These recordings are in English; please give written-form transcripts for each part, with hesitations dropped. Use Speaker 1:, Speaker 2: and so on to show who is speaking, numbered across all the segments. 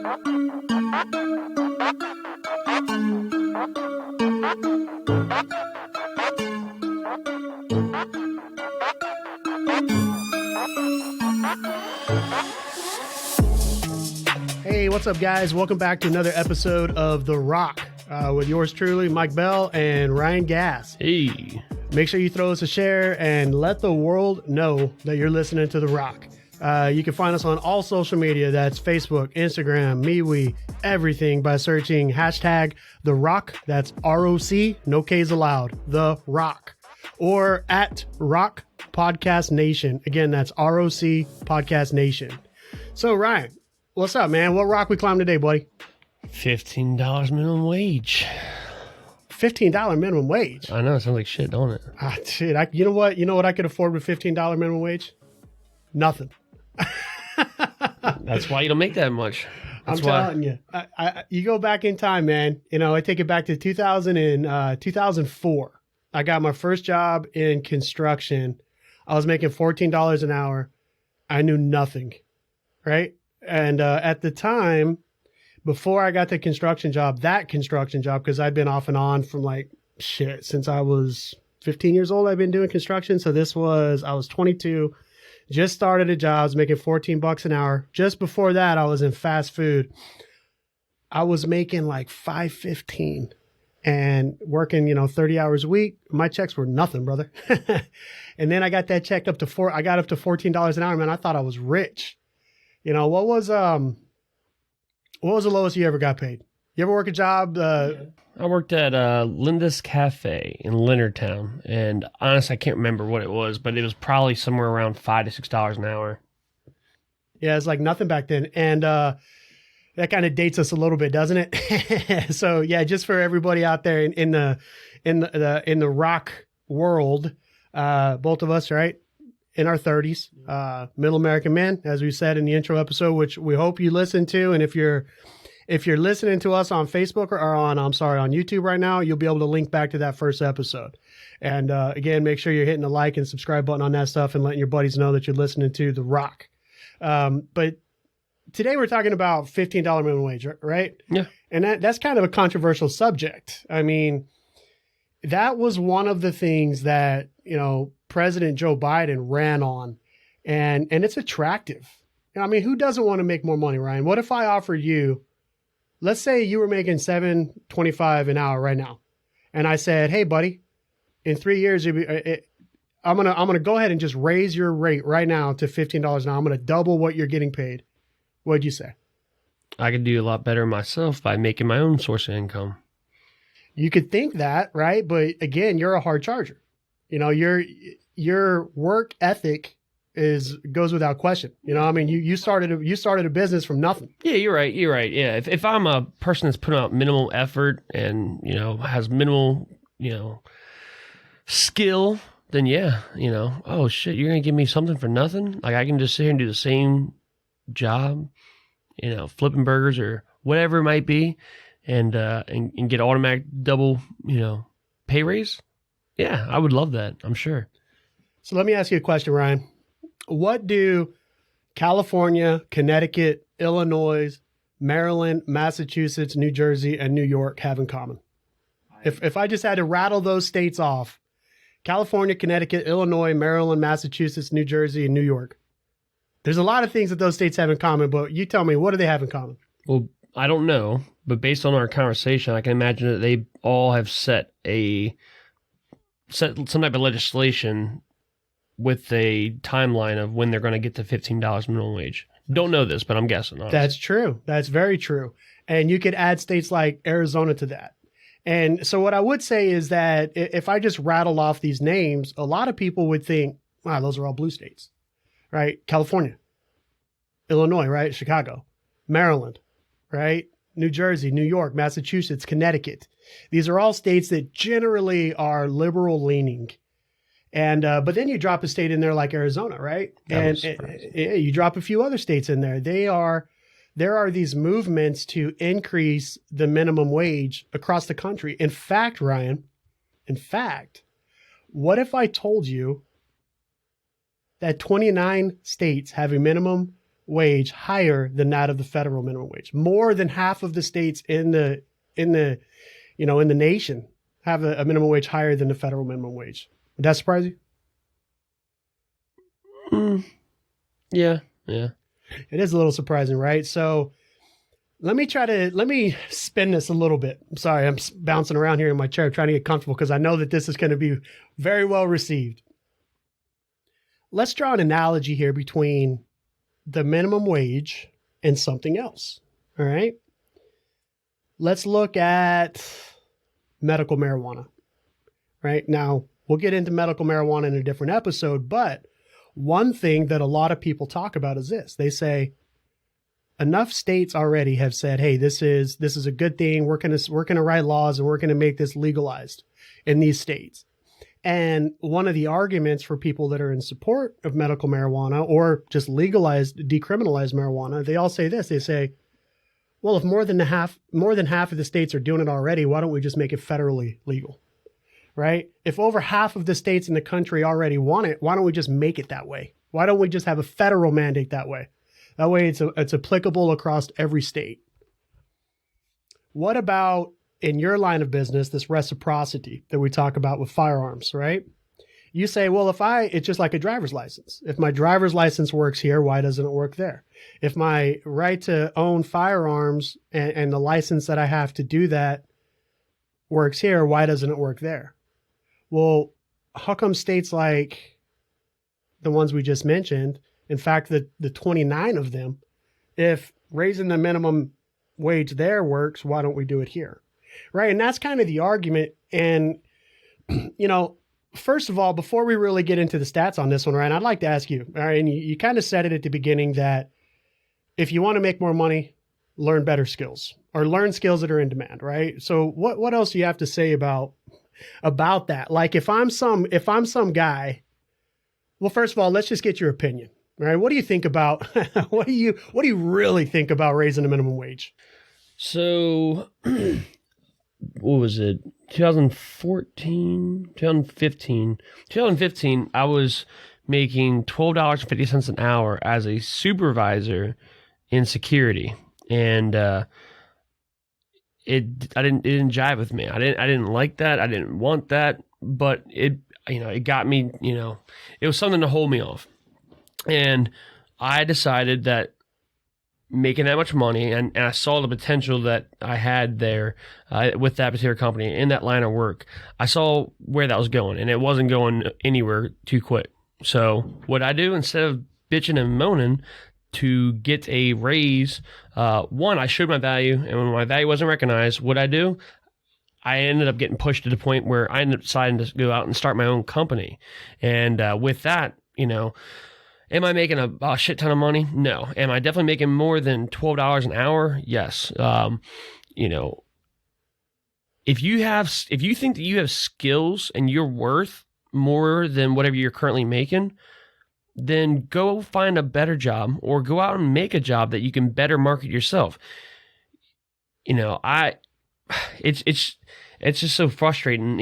Speaker 1: Hey, what's up, guys? Welcome back to another episode of The ROC with yours truly, Mike Bell and Ryan Gass.
Speaker 2: Hey.
Speaker 1: Make sure you throw us a share and let the world know that you're listening to The ROC. You can find us on all social media. That's Facebook, Instagram, MeWe, everything by searching hashtag The ROC. That's ROC, no K's allowed, The ROC. Or at ROC Podcast Nation. Again, that's ROC Podcast Nation. So, Ryan, what's up, man? What rock we climb today, buddy?
Speaker 2: $15 minimum wage.
Speaker 1: $15 minimum wage?
Speaker 2: I know, it sounds like shit, don't it?
Speaker 1: Dude, you know what? You know what I could afford with $15 minimum wage? Nothing.
Speaker 2: That's why you don't make that much.
Speaker 1: I'm telling you. You go back in time, man. You know, I take it back to 2004. I got my first job in construction. I was making $14 an hour. I knew nothing, right? And at the time, before I got the construction job, because I'd been off and on from since I was 15 years old, I've been doing construction. So I was 22, just started a job, I was making $14 an hour. Just before that, I was in fast food. I was making like $5.15 and working, 30 hours a week. My checks were nothing, brother. And then I got that check up to $14 an hour, man. I thought I was rich. What was the lowest you ever got paid? You ever work a job?
Speaker 2: I worked at Linda's Cafe in Leonardtown, and honestly, I can't remember what it was, but it was probably somewhere around $5 to $6 an hour.
Speaker 1: Yeah, it's like nothing back then, and that kind of dates us a little bit, doesn't it? So yeah, just for everybody out there in the rock world, both of us, right? In our 30s, middle American men, as we said in the intro episode, which we hope you listen to. And if you're listening to us on Facebook or on YouTube right now, you'll be able to link back to that first episode. And again, make sure you're hitting the like and subscribe button on that stuff and letting your buddies know that you're listening to The ROC. But today we're talking about $15 minimum wage, right?
Speaker 2: Yeah.
Speaker 1: And that's kind of a controversial subject. I mean, that was one of the things that, President Joe Biden ran on, and it's attractive. I mean, who doesn't want to make more money, Ryan? What if I offered you, let's say you were making $7.25 an hour right now, and I said, hey, buddy, in 3 years, I'm gonna go ahead and just raise your rate right now to $15 an hour. I'm gonna double what you're getting paid. What'd you say? I
Speaker 2: could do a lot better myself by making my own source of income.
Speaker 1: You could think that, right? But again, you're a hard charger. Your work ethic goes without question. I mean, you started a business from nothing.
Speaker 2: Yeah, you're right. Yeah. If I'm a person that's putting out minimal effort and, has minimal, skill, then yeah, oh shit, you're going to give me something for nothing? Like I can just sit here and do the same job, flipping burgers or whatever it might be and get automatic double, pay raise. Yeah, I would love that. I'm sure.
Speaker 1: So let me ask you a question, Ryan. What do California, Connecticut, Illinois, Maryland, Massachusetts, New Jersey, and New York have in common? If I just had to rattle those states off, California, Connecticut, Illinois, Maryland, Massachusetts, New Jersey, and New York. There's a lot of things that those states have in common, but you tell me, what do they have in common?
Speaker 2: Well, I don't know, but based on our conversation, I can imagine that they all have set some type of legislation with a timeline of when they're going to get to $15 minimum wage. Don't know this, but I'm guessing. Honestly.
Speaker 1: That's true. That's very true. And you could add states like Arizona to that. And so what I would say is that if I just rattle off these names, a lot of people would think, wow, those are all blue states, right? California, Illinois, right? Chicago, Maryland, right? New Jersey, New York, Massachusetts, Connecticut. These are all states that generally are liberal leaning. And but then you drop a state in there like Arizona, right? And you drop a few other states in there. There are these movements to increase the minimum wage across the country. In fact, Ryan, what if I told you that 29 states have a minimum wage higher than that of the federal minimum wage. More than half of the states in the nation have a minimum wage higher than the federal minimum wage. Would that surprise you?
Speaker 2: Yeah.
Speaker 1: It is a little surprising, right? So let me spin this a little bit. I'm sorry, I'm bouncing around here in my chair trying to get comfortable because I know that this is going to be very well received. Let's draw an analogy here between the minimum wage and something else. All right. Let's look at medical marijuana. Right now, we'll get into medical marijuana in a different episode, but one thing that a lot of people talk about is this. They say enough states already have said, hey, this is a good thing. We're going to write laws and we're going to make this legalized in these states. And one of the arguments for people that are in support of medical marijuana or just decriminalized marijuana, they all say this. They say, well, if more than half of the states are doing it already, why don't we just make it federally legal? Right? If over half of the states in the country already want it, why don't we just make it that way? Why don't we just have a federal mandate that way? That way it's applicable across every state. What about in your line of business, this reciprocity that we talk about with firearms, right? You say, well, it's just like a driver's license. If my driver's license works here, why doesn't it work there? If my right to own firearms and the license that I have to do that works here, why doesn't it work there? Well, how come states like the ones we just mentioned, in fact, the 29 of them, if raising the minimum wage there works, why don't we do it here? Right. And that's kind of the argument. And, first of all, before we really get into the stats on this one, Ryan, I'd like to ask you, all right, and you kind of said it at the beginning that if you want to make more money, learn better skills or learn skills that are in demand, right? So what else do you have to say about that? Like if I'm some guy, well, first of all, let's just get your opinion, right? What do you think about, what do you really think about raising the minimum wage?
Speaker 2: So what was it? 2015, I was making $12.50 an hour as a supervisor in security. And, it didn't jive with me. I didn't like that. I didn't want that, but it got me, it was something to hold me off. And I decided that making that much money, and I saw the potential that I had there with that particular company in that line of work. I saw where that was going, and it wasn't going anywhere too quick. So what I do, instead of bitching and moaning to get a raise, one, I showed my value, and when my value wasn't recognized, what I do, I ended up getting pushed to the point where I ended up deciding to go out and start my own company. And with that, am I making a shit ton of money? No. Am I definitely making more than $12 an hour? Yes. If you think that you have skills and you're worth more than whatever you're currently making, then go find a better job or go out and make a job that you can better market yourself. It's just so frustrating,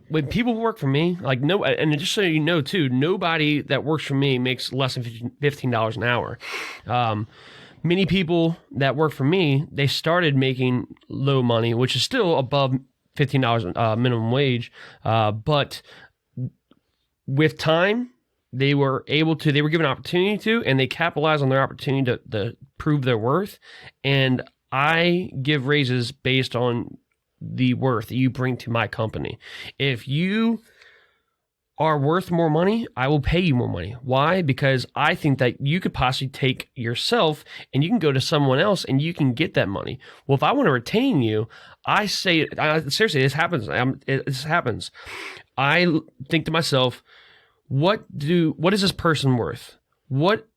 Speaker 2: when people work for me, and just so you know too, nobody that works for me makes less than $15 an hour. Many people that work for me, they started making low money, which is still above $15 minimum wage. But with time, they were given an opportunity to, and they capitalized on their opportunity to prove their worth. And I give raises based on the worth that you bring to my company. If you are worth more money, I will pay you more money. Why? Because I think that you could possibly take yourself and you can go to someone else and you can get that money. Well, if I want to retain you, seriously, this happens. This happens. I think to myself, what is this person worth? What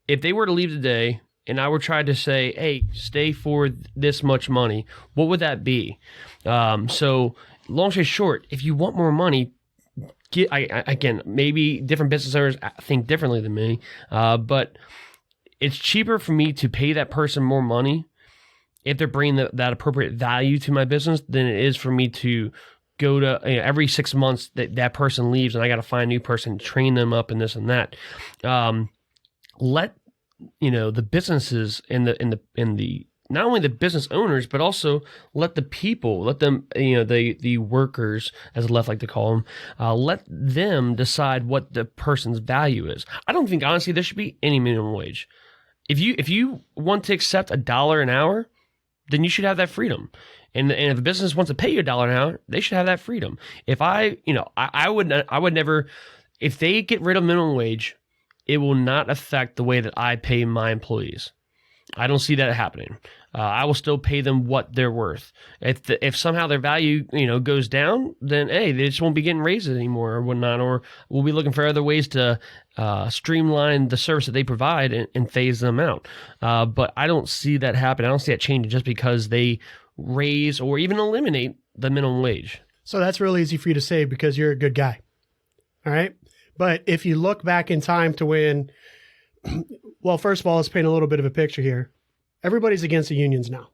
Speaker 2: if they were to leave today and I would try to say, hey, stay for this much money, what would that be? So long story short, if you want more money, again, maybe different business owners think differently than me, but it's cheaper for me to pay that person more money if they're bringing that appropriate value to my business than it is for me to go to every 6 months that person leaves and I got to find a new person, train them up and this and that. Let the businesses and the not only the business owners, but also let them, the workers, as the left like to call them, let them decide what the person's value is. I don't think, honestly, there should be any minimum wage. If you want to accept $1 an hour, then you should have that freedom. And if a business wants to pay you $1 an hour, they should have that freedom. If I would never, if they get rid of minimum wage, it will not affect the way that I pay my employees. I don't see that happening. I will still pay them what they're worth. If somehow their value, goes down, then hey, they just won't be getting raises anymore or whatnot, or we'll be looking for other ways to streamline the service that they provide and phase them out. But I don't see that happen. I don't see that changing just because they raise or even eliminate the minimum wage.
Speaker 1: So that's real easy for you to say because you're a good guy. All right. But if you look back in time to when, well, first of all, let's paint a little bit of a picture here. Everybody's against the unions now.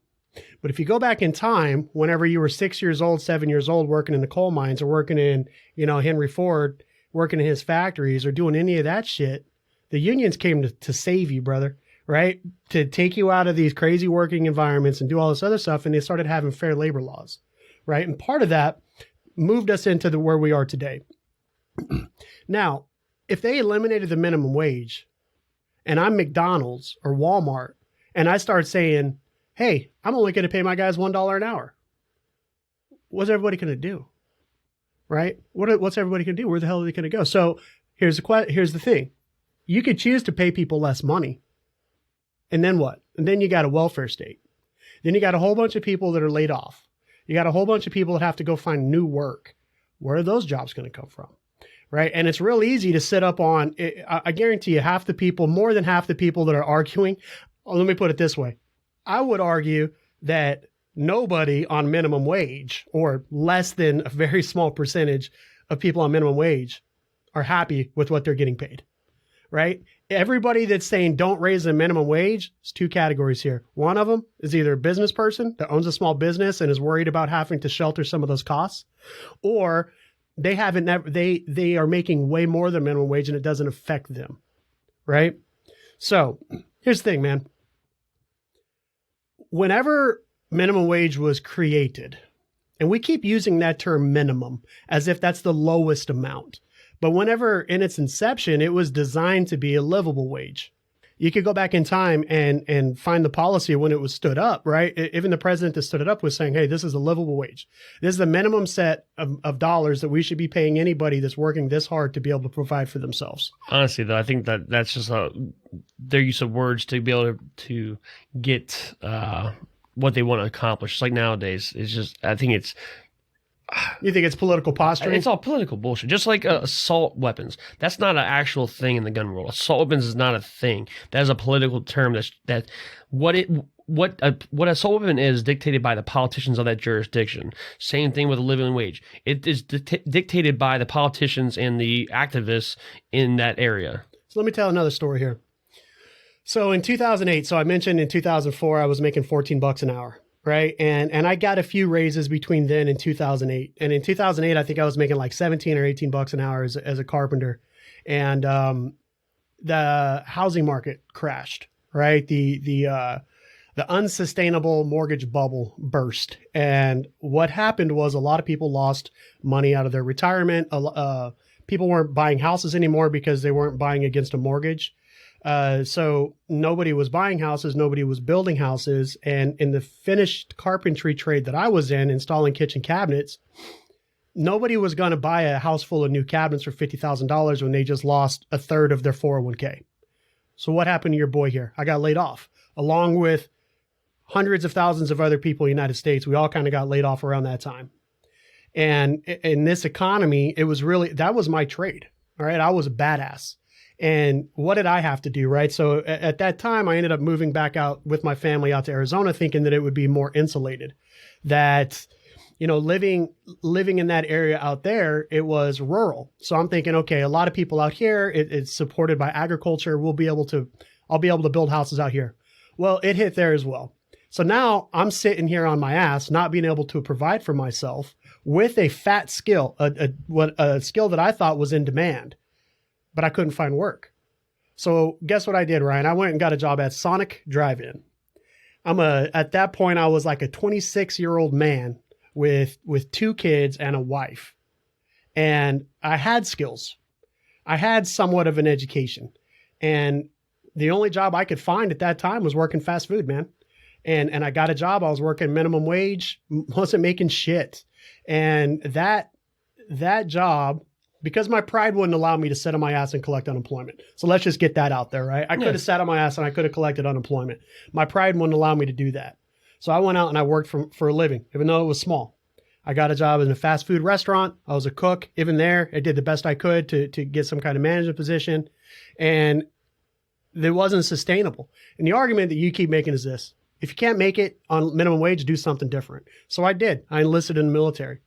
Speaker 1: But if you go back in time, whenever you were 6 years old, 7 years old, working in the coal mines or working in, Henry Ford, working in his factories or doing any of that shit, the unions came to save you, brother, right? To take you out of these crazy working environments and do all this other stuff. And they started having fair labor laws, right? And part of that moved us into where we are today. Now, if they eliminated the minimum wage and I'm McDonald's or Walmart, and I start saying, hey, I'm only going to pay my guys $1 an hour, what's everybody going to do? Right? What's everybody going to do? Where the hell are they going to go? So here's the thing. You could choose to pay people less money. And then what? And then you got a welfare state. Then you got a whole bunch of people that are laid off. You got a whole bunch of people that have to go find new work. Where are those jobs going to come from? Right? And it's real easy to sit up on, I guarantee you more than half the people that are arguing, let me put it this way. I would argue that nobody on minimum wage or less than a very small percentage of people on minimum wage are happy with what they're getting paid, right? Everybody that's saying don't raise the minimum wage, there's two categories here. One of them is either a business person that owns a small business and is worried about having to shelter some of those costs, or they are making way more than minimum wage and it doesn't affect them, right? So here's the thing, man. Whenever minimum wage was created, and we keep using that term minimum as if that's the lowest amount, but whenever in its inception, it was designed to be a livable wage. You could go back in time and find the policy when it was stood up, right? Even the president that stood it up was saying, hey, this is a livable wage. This is the minimum set of dollars that we should be paying anybody that's working this hard to be able to provide for themselves.
Speaker 2: Honestly, though, I think that's just their use of words to be able to get what they want to accomplish. It's like nowadays, it's just, I think it's,
Speaker 1: you think it's political posturing?
Speaker 2: It's all political bullshit. Just like assault weapons. That's not an actual thing in the gun world. Assault weapons is not a thing. That is a political term. What assault weapon is dictated by the politicians of that jurisdiction. Same thing with a living wage. It is dictated by the politicians and the activists in that area.
Speaker 1: So let me tell another story here. So in 2008, so I mentioned in 2004, I was making $14 an hour. Right. And I got a few raises between then and 2008. And in 2008, I think I was making like 17 or $18 an hour as a carpenter. And the housing market crashed. Right. The unsustainable mortgage bubble burst. And what happened was a lot of people lost money out of their retirement. People weren't buying houses anymore because they weren't buying against a mortgage. So nobody was buying houses, nobody was building houses. And in the finished carpentry trade that I was in, installing kitchen cabinets, nobody was going to buy a house full of new cabinets for $50,000 when they just lost a third of their 401k. So what happened to your boy here? I got laid off along with hundreds of thousands of other people in the United States. We all kind of got laid off around that time. And in this economy, that was my trade. All right. I was a badass. And what did I have to do, right? So at that time, I ended up moving back out with my family out to Arizona, thinking that it would be more insulated, that, living in that area out there, it was rural. So I'm thinking, okay, a lot of people out here, it's supported by agriculture. I'll be able to build houses out here. Well, it hit there as well. So now I'm sitting here on my ass, not being able to provide for myself with a fat skill, a skill that I thought was in demand. But I couldn't find work. So guess what I did, Ryan? I went and got a job at Sonic Drive-In. At that point, I was like a 26-year-old man with 2 kids and a wife. And I had skills. I had somewhat of an education. And the only job I could find at that time was working fast food, man. And I got a job. I was working minimum wage, wasn't making shit. And that job, because my pride wouldn't allow me to sit on my ass and collect unemployment. So let's just get that out there, right? I could have sat on my ass and I could have collected unemployment. My pride wouldn't allow me to do that. So I went out and I worked for a living, even though it was small. I got a job in a fast food restaurant. I was a cook. Even there, I did the best I could to get some kind of management position. And it wasn't sustainable. And the argument that you keep making is this: if you can't make it on minimum wage, do something different. So I did. I enlisted in the military.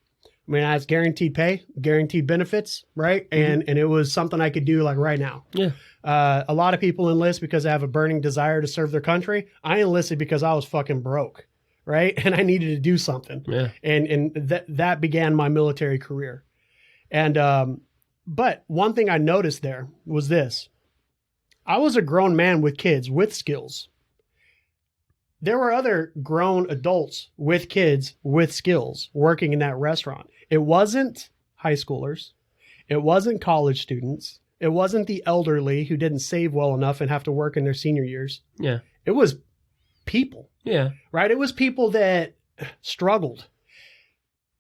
Speaker 1: I mean, I had guaranteed pay, guaranteed benefits, right? And it was something I could do like right now. Yeah. A lot of people enlist because they have a burning desire to serve their country. I enlisted because I was fucking broke, right? And I needed to do something. Yeah. And that began my military career. And but one thing I noticed there was this: I was a grown man with kids with skills. There were other grown adults with kids with skills working in that restaurant. It wasn't high schoolers. It wasn't college students. It wasn't the elderly who didn't save well enough and have to work in their senior years. Yeah. It was people. Yeah. Right? It was people that struggled.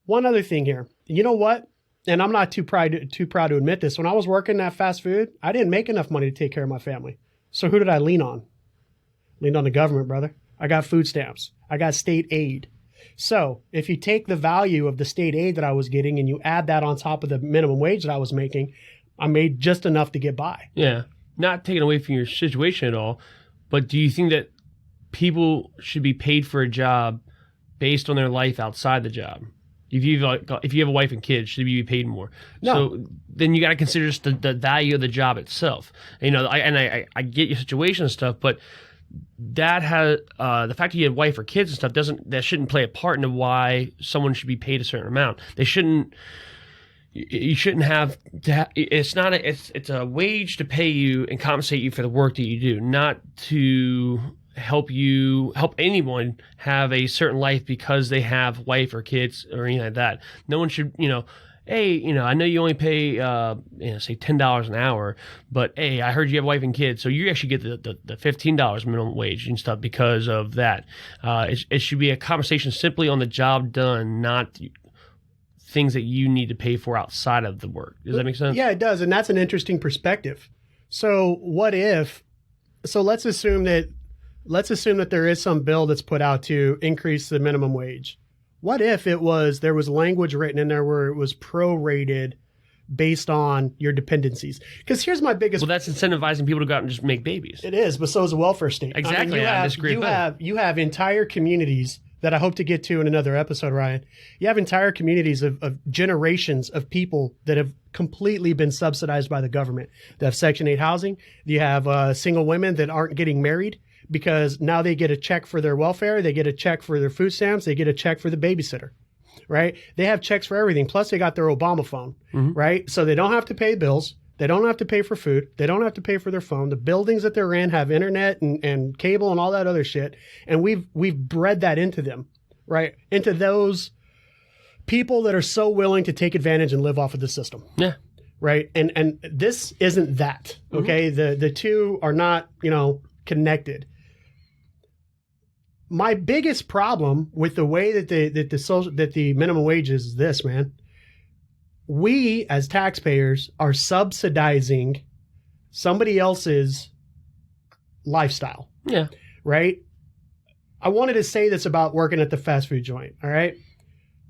Speaker 1: One other thing here. You know what? And I'm not too proud to admit this. When I was working at fast food, I didn't make enough money to take care of my family. So who did I lean on? Leaned on the government, brother. I got food stamps. I got state aid. So if you take the value of the state aid that I was getting and you add that on top of the minimum wage that I was making, I made just enough to get by. Yeah. Not taking away from your situation at all, but do you think that people should be paid for a job based on their life outside the job? If you have a wife and kids, should you be paid more? No. So then you got to consider just the value of the job itself. You know, I get your situation and stuff, but that has the fact that you have wife or kids and stuff shouldn't play a part into why someone should be paid a certain amount. They shouldn't. You shouldn't have to. It's a wage to pay you and compensate you for the work that you do, not to help anyone have a certain life because they have wife or kids or anything like that. No one should, hey, I know you only pay, say $10 an hour, but hey, I heard you have a wife and kids, so you actually get the $15 minimum wage and stuff because of that. It should be a conversation simply on the job done, not things that you need to pay for outside of the work. Does that make sense? Yeah, it does, and that's an interesting perspective. So let's assume that there is some bill that's put out to increase the minimum wage. What if there was language written in there where it was prorated based on your dependencies? Because here's my biggest... Well, that's incentivizing people to go out and just make babies. It is, but so is a welfare state. Exactly. I disagree with that. You have entire communities that I hope to get to in another episode, Ryan. You have entire communities of generations of people that have completely been subsidized by the government. They have Section 8 housing. You have single women that aren't getting married because now they get a check for their welfare, they get a check for their food stamps, they get a check for the babysitter, right? They have checks for everything. Plus they got their Obama phone, right? So they don't have to pay bills. They don't have to pay for food. They don't have to pay for their phone. The buildings that they're in have internet and cable and all that other shit. And we've bred that into them, right? Into those people that are so willing to take advantage and live off of the system. Yeah. Right. And this isn't that. Okay. The two are not, connected. My biggest problem with the way that the minimum wage is this, man. We as taxpayers are subsidizing somebody else's lifestyle. Yeah. Right? I wanted to say this about working at the fast food joint, all right?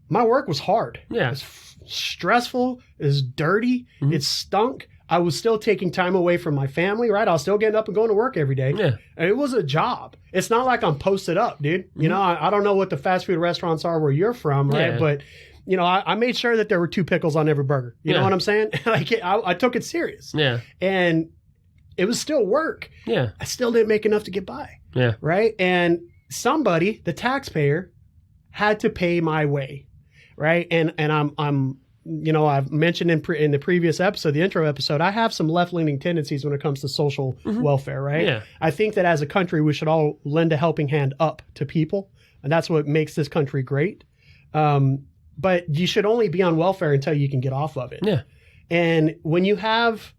Speaker 1: My work was hard. Yeah. It was stressful. It was dirty. It stunk. I was still taking time away from my family, right? I was still getting up and going to work every day. Yeah. And it was a job. It's not like I'm posted up, dude. I don't know what the fast food restaurants are where you're from, right? Yeah. But, I made sure that there were 2 pickles on every burger. You know what I'm saying? I took it serious. Yeah. And it was still work. Yeah. I still didn't make enough to get by. Yeah. Right? And somebody, the taxpayer, had to pay my way, right? And I'm I've mentioned in the previous episode, the intro episode, I have some left-leaning tendencies when it comes to social welfare, right?
Speaker 2: Yeah.
Speaker 1: I think that as a country, we should all lend a helping hand up to people, and that's what makes this country great. But you should only be on welfare until you can get off of it.
Speaker 2: Yeah.
Speaker 1: And when you have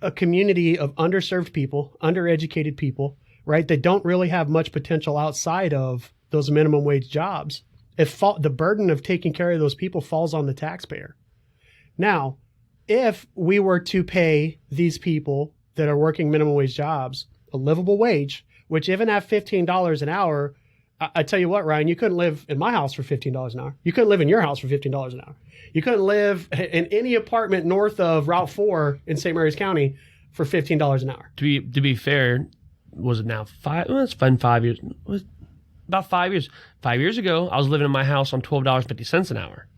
Speaker 1: a community of underserved people, undereducated people, right, that don't really have much potential outside of those minimum wage jobs, the burden of taking care of those people falls on the taxpayer. Now, if we were to pay these people that are working minimum wage jobs a livable wage, which even at $15 an hour, I tell you what, Ryan, you couldn't live in my house for $15 an hour. You couldn't live in your house for $15 an hour. You couldn't live in any apartment north of Route 4 in St. Mary's County for $15 an hour.
Speaker 2: To be fair, was it now 5? Well, it's been 5 years. About 5 years. 5 years ago, I was living in my house on $12.50 an hour.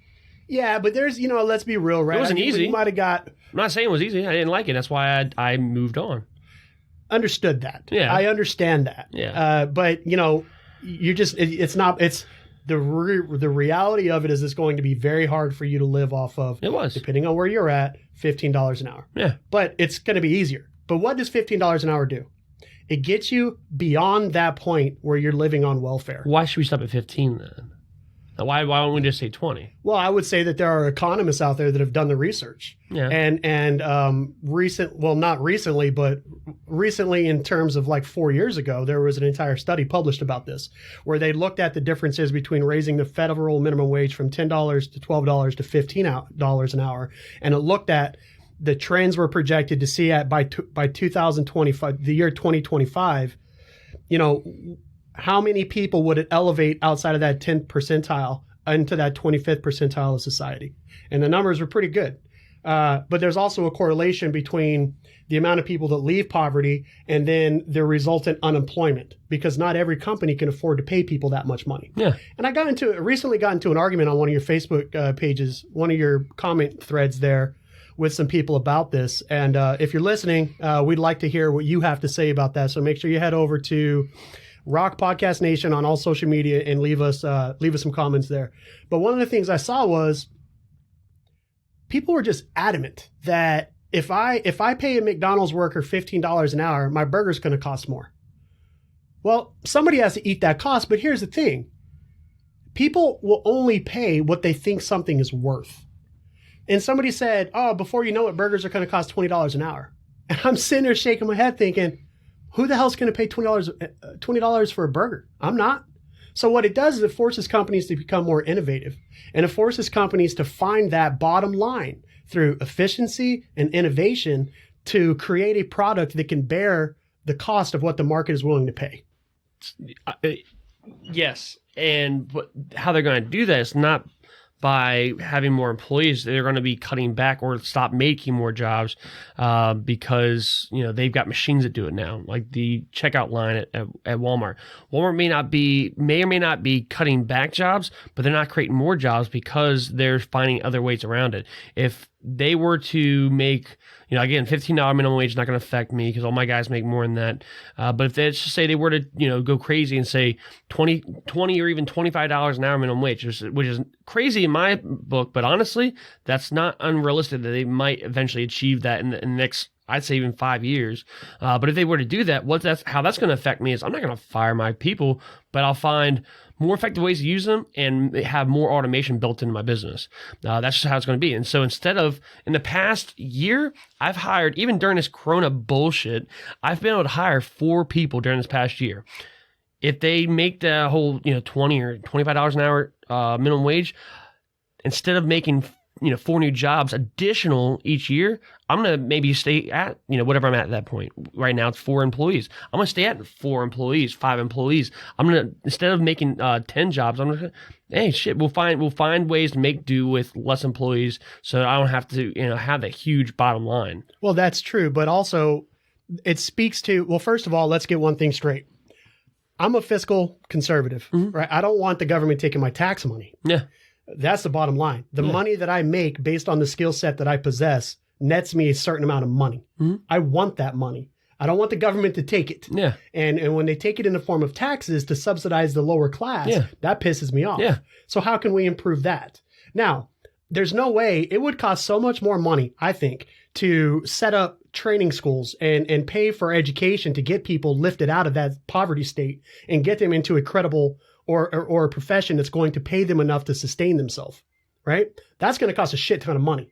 Speaker 1: Yeah, but there's, let's be real, right?
Speaker 2: It wasn't easy.
Speaker 1: You might have got...
Speaker 2: I'm not saying it was easy. I didn't like it. That's why I moved on.
Speaker 1: Understood that.
Speaker 2: Yeah.
Speaker 1: I understand that.
Speaker 2: Yeah.
Speaker 1: But, you just, it's not, it's the reality of it is it's going to be very hard for you to live off of.
Speaker 2: It was.
Speaker 1: Depending on where you're at, $15 an hour.
Speaker 2: Yeah. But
Speaker 1: it's going to be easier. But what does $15 an hour do? It gets you beyond that point where you're living on welfare.
Speaker 2: Why should we stop at 15 then? Why don't we just say 20?
Speaker 1: Well, I would say that there are economists out there that have done the research.
Speaker 2: Yeah.
Speaker 1: And not recently, but recently in terms of like 4 years ago, there was an entire study published about this where they looked at the differences between raising the federal minimum wage from $10 to $12 to $15 an hour. And it looked at the trends were projected to see by 2025, the year 2025, how many people would it elevate outside of that 10th percentile into that 25th percentile of society? And the numbers were pretty good. But there's also a correlation between the amount of people that leave poverty and then the resultant unemployment, because not every company can afford to pay people that much money.
Speaker 2: Yeah.
Speaker 1: And I recently got into an argument on one of your Facebook pages, one of your comment threads there with some people about this. And if you're listening, we'd like to hear what you have to say about that. So make sure you head over to ROC Podcast Nation on all social media and leave us some comments there. But one of the things I saw was people were just adamant that if I pay a McDonald's worker $15 an hour, my burger's going to cost more. Well, somebody has to eat that cost, but here's the thing. People will only pay what they think something is worth. And somebody said, oh, before you know it, burgers are going to cost $20 an hour. And I'm sitting there shaking my head thinking, who the hell's going to pay $20 for a burger? I'm not. So what it does is it forces companies to become more innovative, and it forces companies to find that bottom line through efficiency and innovation to create a product that can bear the cost of what the market is willing to pay.
Speaker 2: Yes. And how they're going to do that is not by having more employees. They're going to be cutting back or stop making more jobs because they've got machines that do it now, like the checkout line at Walmart. Walmart may or may not be cutting back jobs, but they're not creating more jobs because they're finding other ways around it. If they were to make, again, $15 minimum wage is not going to affect me because all my guys make more than that. But if let's just say they were to, go crazy and say 20 or even $25 an hour minimum wage, which is crazy in my book, but honestly, that's not unrealistic that they might eventually achieve that in the next, I'd say even 5 years. But if they were to do that, how that's going to affect me is I'm not going to fire my people, but I'll find more effective ways to use them and have more automation built into my business. That's just how it's going to be. And so instead of, in the past year, I've hired, even during this Corona bullshit, I've been able to hire 4 people during this past year. If they make the whole, $20 or $25 an hour minimum wage, instead of making 4 new jobs additional each year, I'm going to maybe stay at, whatever I'm at that point. Right now it's 4 employees. I'm going to stay at 4 employees, 5 employees. I'm going to, instead of making 10 jobs, I'm going to, hey, shit, we'll find ways to make do with less employees so I don't have to, have that huge bottom line.
Speaker 1: Well, that's true. But also it speaks to, well, first of all, let's get one thing straight. I'm a fiscal conservative, right? I don't want the government taking my tax money.
Speaker 2: Yeah.
Speaker 1: That's the bottom line. The money that I make based on the skill set that I possess nets me a certain amount of money. I want that money. I don't want the government to take it.
Speaker 2: Yeah.
Speaker 1: And when they take it in the form of taxes to subsidize the lower class, that pisses me off.
Speaker 2: Yeah.
Speaker 1: So how can we improve that? Now, there's no way it would cost so much more money, I think, to set up training schools and pay for education to get people lifted out of that poverty state and get them into a credible or a profession that's going to pay them enough to sustain themselves, right? That's going to cost a shit ton of money.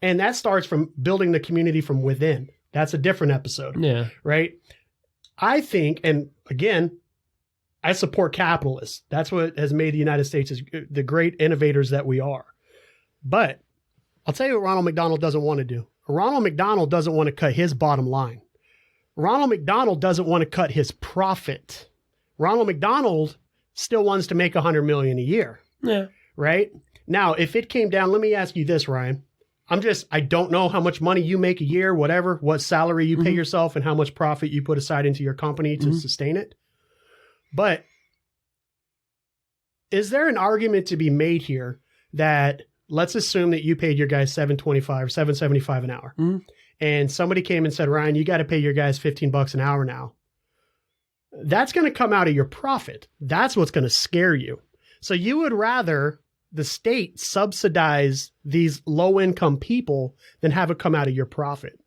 Speaker 1: And that starts from building the community from within. That's a different episode,
Speaker 2: Yeah.
Speaker 1: right? I think, and again, I support capitalists. That's what has made the United States the great innovators that we are. But I'll tell you what Ronald McDonald doesn't want to do. Ronald McDonald doesn't want to cut his bottom line. Ronald McDonald doesn't want to cut his profit. Ronald McDonald still wants to make $100 million a year.
Speaker 2: Yeah.
Speaker 1: Right? Now, if it came down, let me ask you this, Ryan. I don't know how much money you make a year, whatever, what salary you pay yourself and how much profit you put aside into your company to sustain it. But is there an argument to be made here that let's assume that you paid your guys $7.25 or $7.75 an hour. And somebody came and said, Ryan, you got to pay your guys $15 an hour now. That's going to come out of your profit. That's what's going to scare you. So you would rather the state subsidize these low income people than have it come out of your profit.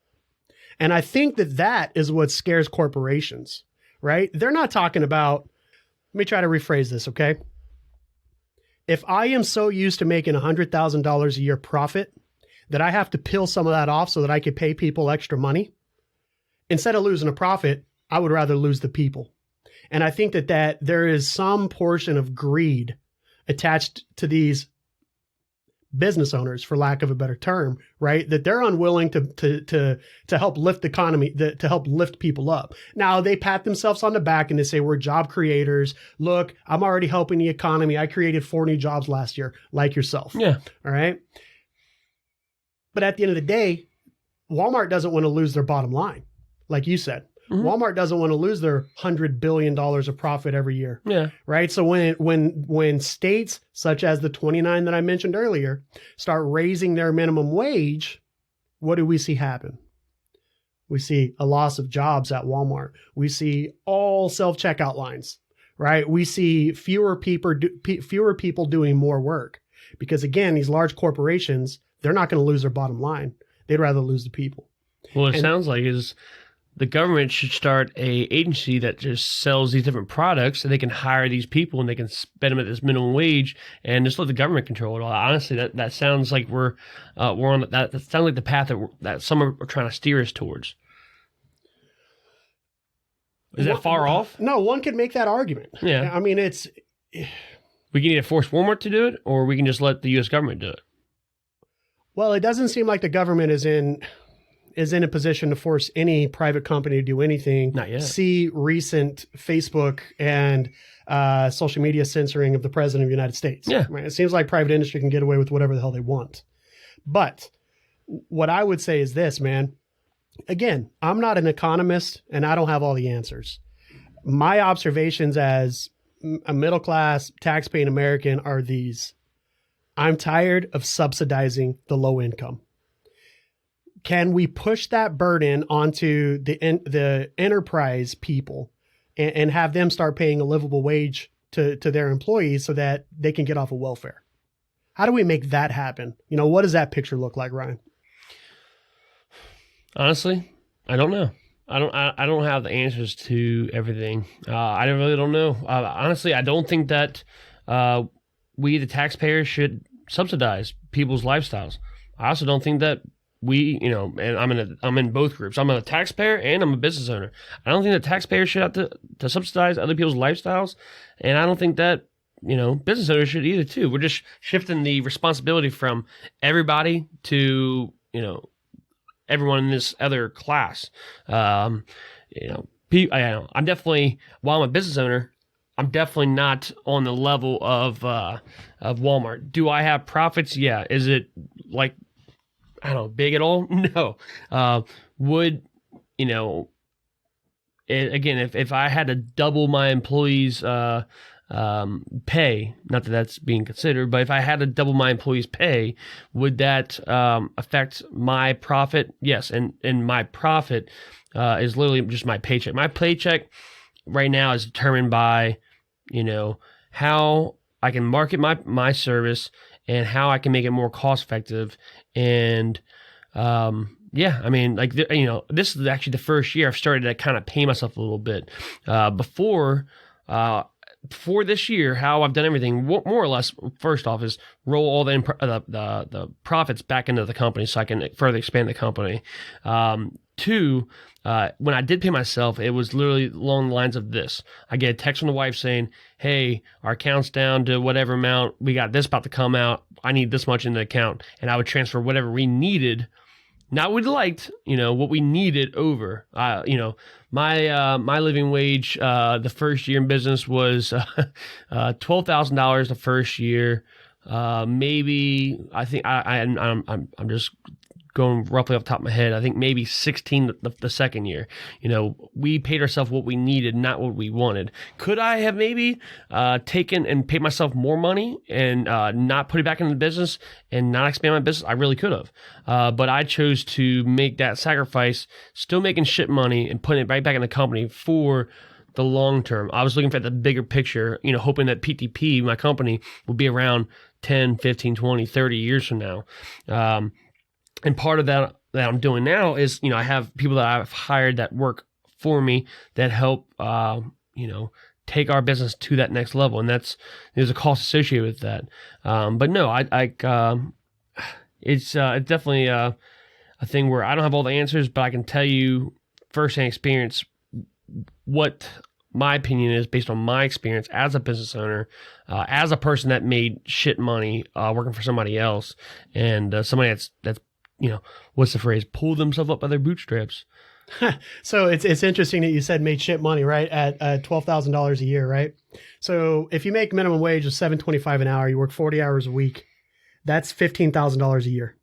Speaker 1: And I think that is what scares corporations, right? They're not talking about, let me try to rephrase this, okay? If I am so used to making $100,000 a year profit that I have to peel some of that off so that I could pay people extra money, instead of losing a profit, I would rather lose the people. And I think that there is some portion of greed attached to these business owners, for lack of a better term, right? That they're unwilling to help lift the economy, to help lift people up. Now they pat themselves on the back and they say, we're job creators. Look, I'm already helping the economy. I created 4 new jobs last year, like yourself.
Speaker 2: Yeah.
Speaker 1: All right. But at the end of the day, Walmart doesn't want to lose their bottom line. Like you said, Walmart doesn't want to lose their $100 billion of profit every year.
Speaker 2: Yeah.
Speaker 1: Right. So when states such as the 29 that I mentioned earlier start raising their minimum wage, what do we see happen? We see a loss of jobs at Walmart. We see all self-checkout lines, right? We see fewer people doing more work because again, these large corporations, they're not going to lose their bottom line. They'd rather lose the people.
Speaker 2: Well, it sounds like is the government should start a agency that just sells these different products, so they can hire these people and they can spend them at this minimum wage and just let the government control it all. Honestly, that sounds like we're on that. That sounds like the path that some are trying to steer us towards. Is that far off?
Speaker 1: No, one could make that argument.
Speaker 2: Yeah.
Speaker 1: I mean,
Speaker 2: we can either force Walmart to do it, or we can just let the U.S. government do it.
Speaker 1: Well, it doesn't seem like the government is in a position to force any private company to do anything.
Speaker 2: Not yet.
Speaker 1: See recent Facebook and social media censoring of the president of the United States.
Speaker 2: Yeah.
Speaker 1: Right? It seems like private industry can get away with whatever the hell they want. But what I would say is this, man. Again, I'm not an economist and I don't have all the answers. My observations as a middle-class tax-paying American are these. I'm tired of subsidizing the low income. Can we push that burden onto the enterprise people and have them start paying a livable wage to their employees so that they can get off of welfare? How do we make that happen? What does that picture look like, Ryan?
Speaker 2: Honestly, I don't know. I don't have the answers to everything. I really don't know. Honestly, I don't think that we, the taxpayers, should subsidize people's lifestyles. I also don't think that we, and I'm in both groups. I'm a taxpayer and I'm a business owner. I don't think that taxpayers should have to subsidize other people's lifestyles, and I don't think that business owners should either. Too. We're just shifting the responsibility from everybody to everyone in this other class. I'm definitely, while I'm a business owner, I'm definitely not on the level of Walmart. Do I have profits? Yeah. Is it big at all? No. Again, if I had to double my employees' pay, not that that's being considered, but if I had to double my employees' pay, would that affect my profit? Yes, and my profit is literally just my paycheck. My paycheck right now is determined by, how I can market my service and how I can make it more cost effective. And yeah, I mean, like, this is actually the first year I've started to kind of pay myself a little bit. Before this year, how I've done everything more or less, first off, is roll all the profits back into the company so I can further expand the company. Two, when I did pay myself, it was literally along the lines of this. I get a text from the wife saying, hey, our account's down to whatever amount. We got this about to come out. I need this much in the account. And I would transfer whatever we needed, not what we liked, what we needed over. My living wage the first year in business was $12,000 the first year. Maybe I think I'm just going roughly off the top of my head. I think maybe 16 the second year. We paid ourselves what we needed, not what we wanted. Could I have maybe taken and paid myself more money and not put it back into the business and not expand my business? I really could have. But I chose to make that sacrifice, still making shit money and putting it right back in the company for the long term. I was looking for the bigger picture, hoping that PTP, my company, will be around 10, 15, 20, 30 years from now. And part of that I'm doing now is, I have people that I've hired that work for me that help, take our business to that next level. And there's a cost associated with that. But no, it's definitely a thing where I don't have all the answers, but I can tell you firsthand experience what my opinion is based on my experience as a business owner, as a person that made shit money working for somebody else, and somebody that's what's the phrase? Pull themselves up by their bootstraps.
Speaker 1: So it's interesting that you said made shit money, right? At $12,000 a year, right? So if you make minimum wage of $7.25 an hour, you work 40 hours a week, that's $15,000 a year.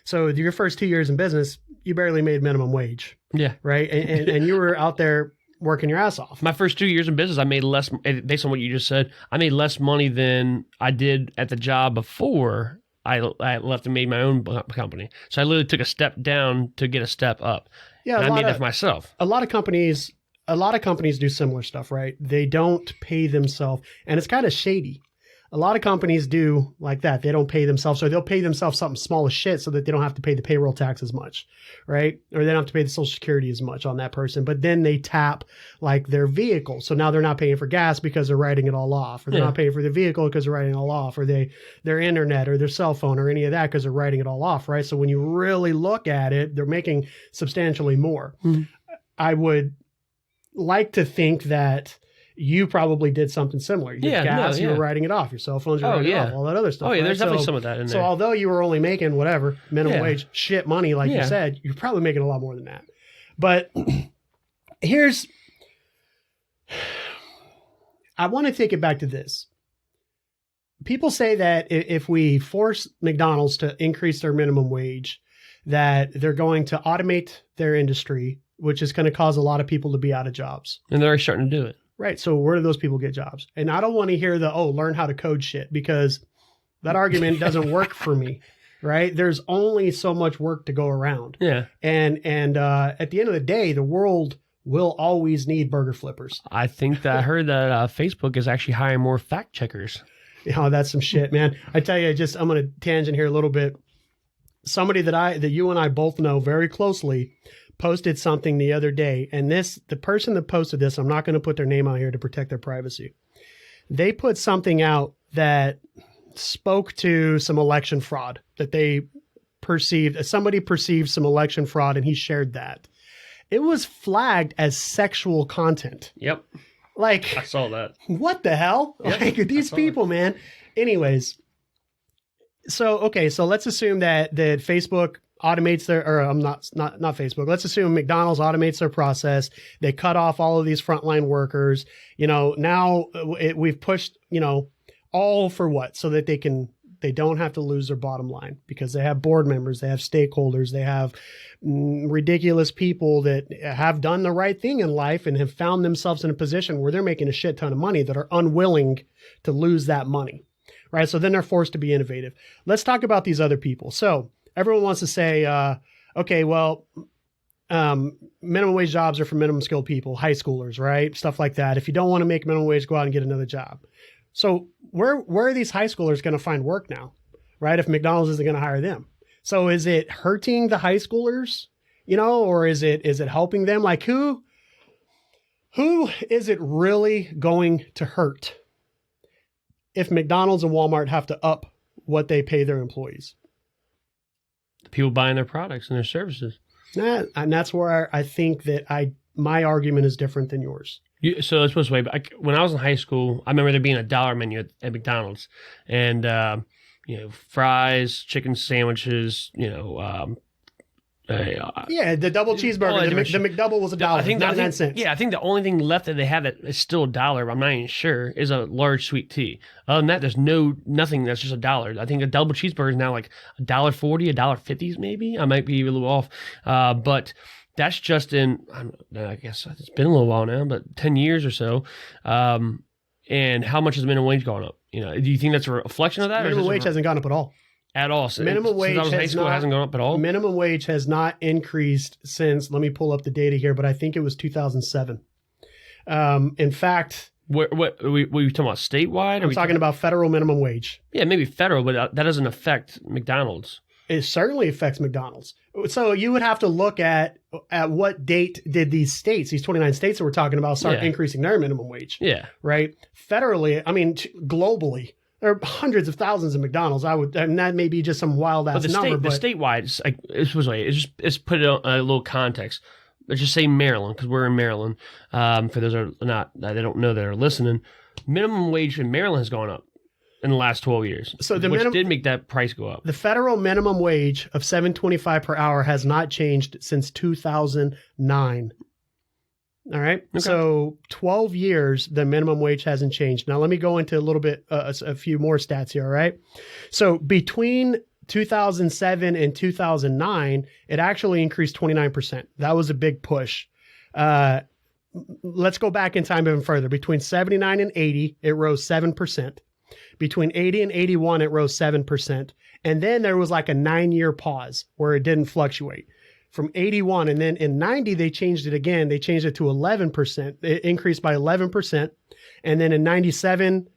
Speaker 1: So your first 2 years in business, you barely made minimum wage.
Speaker 2: Yeah.
Speaker 1: Right. And you were out there working your ass off.
Speaker 2: My first 2 years in business, I made less, based on what you just said, I made less money than I did at the job before I left and made my own company. So I literally took a step down to get a step up. Yeah, and I made that for myself.
Speaker 1: A lot of companies do similar stuff, right? They don't pay themselves, and it's kind of shady. A lot of companies do like that. They don't pay themselves, or they'll pay themselves something small as shit so that they don't have to pay the payroll tax as much, right? Or they don't have to pay the Social Security as much on that person. But then they tap like their vehicle. So now they're not paying for gas because they're writing it all off, or they're not paying for the vehicle because they're writing it all off, or their internet or their cell phone or any of that because they're writing it all off, right? So when you really look at it, they're making substantially more. Mm-hmm. I would like to think that you probably did something similar. You did gas, you were writing it off. Your cell phones, you were writing it off. All that other stuff.
Speaker 2: Oh, yeah,
Speaker 1: right?
Speaker 2: There's definitely some of that in there.
Speaker 1: So although you were only making whatever, minimum wage, shit money, like you said, you're probably making a lot more than that. But I want to take it back to this. People say that if we force McDonald's to increase their minimum wage, that they're going to automate their industry, which is going to cause a lot of people to be out of jobs.
Speaker 2: And they're already starting to do it.
Speaker 1: Right. So where do those people get jobs? And I don't want to hear learn how to code shit, because that argument doesn't work for me. Right. There's only so much work to go around. Yeah. And at the end of the day, the world will always need burger flippers.
Speaker 2: I think that I heard that Facebook is actually hiring more fact checkers.
Speaker 1: That's some shit, man. I tell you, I'm going to tangent here a little bit. Somebody that you and I both know very closely posted something the other day, and the person that posted this, I'm not going to put their name out here to protect their privacy. They put something out that spoke to some election fraud that somebody perceived some election fraud, and he shared that. It was flagged as sexual content.
Speaker 2: Yep.
Speaker 1: Like,
Speaker 2: I saw that.
Speaker 1: What the hell? Yep, like these people, man. Anyways, so let's assume that Facebook automates not Facebook. Let's assume McDonald's automates their process. They cut off all of these frontline workers. Now we've pushed, all for what? So that they don't have to lose their bottom line, because they have board members, they have stakeholders, they have ridiculous people that have done the right thing in life and have found themselves in a position where they're making a shit ton of money that are unwilling to lose that money. Right. So then they're forced to be innovative. Let's talk about these other people. So everyone wants to say, minimum wage jobs are for minimum skilled people, high schoolers, right? Stuff like that. If you don't want to make minimum wage, go out and get another job. So where are these high schoolers going to find work now, right? If McDonald's isn't going to hire them. So is it hurting the high schoolers, or is it helping them? Like who is it really going to hurt if McDonald's and Walmart have to up what they pay their employees?
Speaker 2: The people buying their products and their services.
Speaker 1: And that's where I think that my argument is different than yours.
Speaker 2: So it's supposed to be, when I was in high school, I remember there being a $1 menu at McDonald's, and fries, chicken sandwiches,
Speaker 1: the double cheeseburger, the McDouble was $1.99.
Speaker 2: Yeah, I think the only thing left that they have that is still $1, I'm not even sure, is a large sweet tea. Other than that, there's nothing that's just $1. I think a double cheeseburger is now like $1.40, $1.50 maybe. I might be a little off, but that's just I guess it's been a little while now, but 10 years or so. And how much has the minimum wage gone up? Do you think that's a reflection of that?
Speaker 1: Minimum wage hasn't gone up at all.
Speaker 2: At all. So
Speaker 1: minimum wage
Speaker 2: since I was in high school, it hasn't gone up at all.
Speaker 1: Minimum wage has not increased since. Let me pull up the data here, but I think it was 2007. In fact,
Speaker 2: were you talking about statewide?
Speaker 1: I'm talking about federal minimum wage.
Speaker 2: Yeah, maybe federal, but that doesn't affect McDonald's.
Speaker 1: It certainly affects McDonald's. So you would have to look at what date did these 29 states that we're talking about start increasing their minimum wage.
Speaker 2: Yeah.
Speaker 1: Right. Federally, globally, there are hundreds of thousands of McDonald's. And that may be just some wild ass number.
Speaker 2: But the statewide, it's put it a little context. Let's just say Maryland, because we're in Maryland. For those that don't know that are listening, minimum wage in Maryland has gone up in the last 12 years, which did make that price go up.
Speaker 1: The federal minimum wage of $7.25 per hour has not changed since 2009. All right. Okay. So 12 years, the minimum wage hasn't changed. Now, let me go into a little bit, a few more stats here. All right. So between 2007 and 2009, it actually increased 29%. That was a big push. Let's go back in time even further. Between 79 and 80, it rose 7%. Between 80 and 81, it rose 7%. And then there was like a 9-year pause where it didn't fluctuate from 81. And then in 90, they changed it again. They changed it to 11%. It increased by 11%. And then in 97,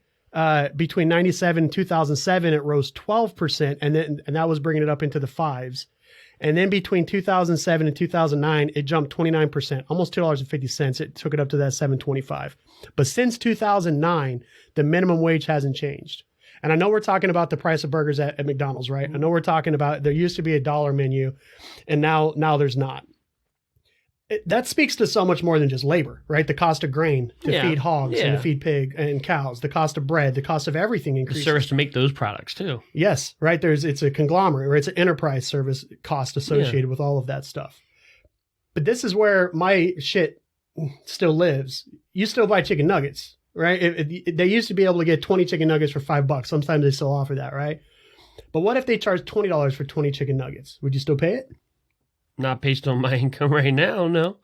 Speaker 1: between 97 and 2007, it rose 12%. And that was bringing it up into the fives. And then between 2007 and 2009, it jumped 29%, almost $2.50. It took it up to that $7.25. But since 2009, the minimum wage hasn't changed. And I know we're talking about the price of burgers at McDonald's, right? I know we're talking about there used to be a $1 menu, and now there's not. That speaks to so much more than just labor, right? The cost of grain to feed hogs and to feed pig and cows, the cost of bread, the cost of everything increases.
Speaker 2: The service to make those products too.
Speaker 1: Yes, right. It's a conglomerate, or it's an enterprise service cost associated with all of that stuff. But this is where my shit still lives. You still buy chicken nuggets, right? They used to be able to get 20 chicken nuggets for $5. Sometimes they still offer that, right? But what if they charge $20 for 20 chicken nuggets? Would you still pay it?
Speaker 2: Not based on my income right now, no.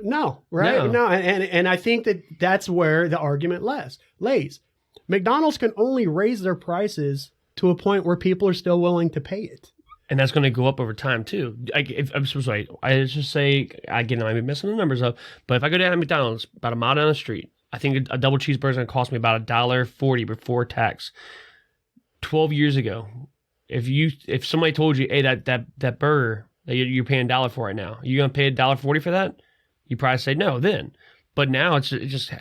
Speaker 1: No, right? No. And I think that's where the argument lays. McDonald's can only raise their prices to a point where people are still willing to pay it.
Speaker 2: And that's going to go up over time, too. I just say, again, I might be messing the numbers up, but if I go down to McDonald's about a mile down the street, I think a double cheeseburger is going to cost me about $1.40 before tax. 12 years ago, if somebody told you, hey, that burger that you're paying $1 for right now, are you going to pay $1.40 for that? You probably say no then. But now it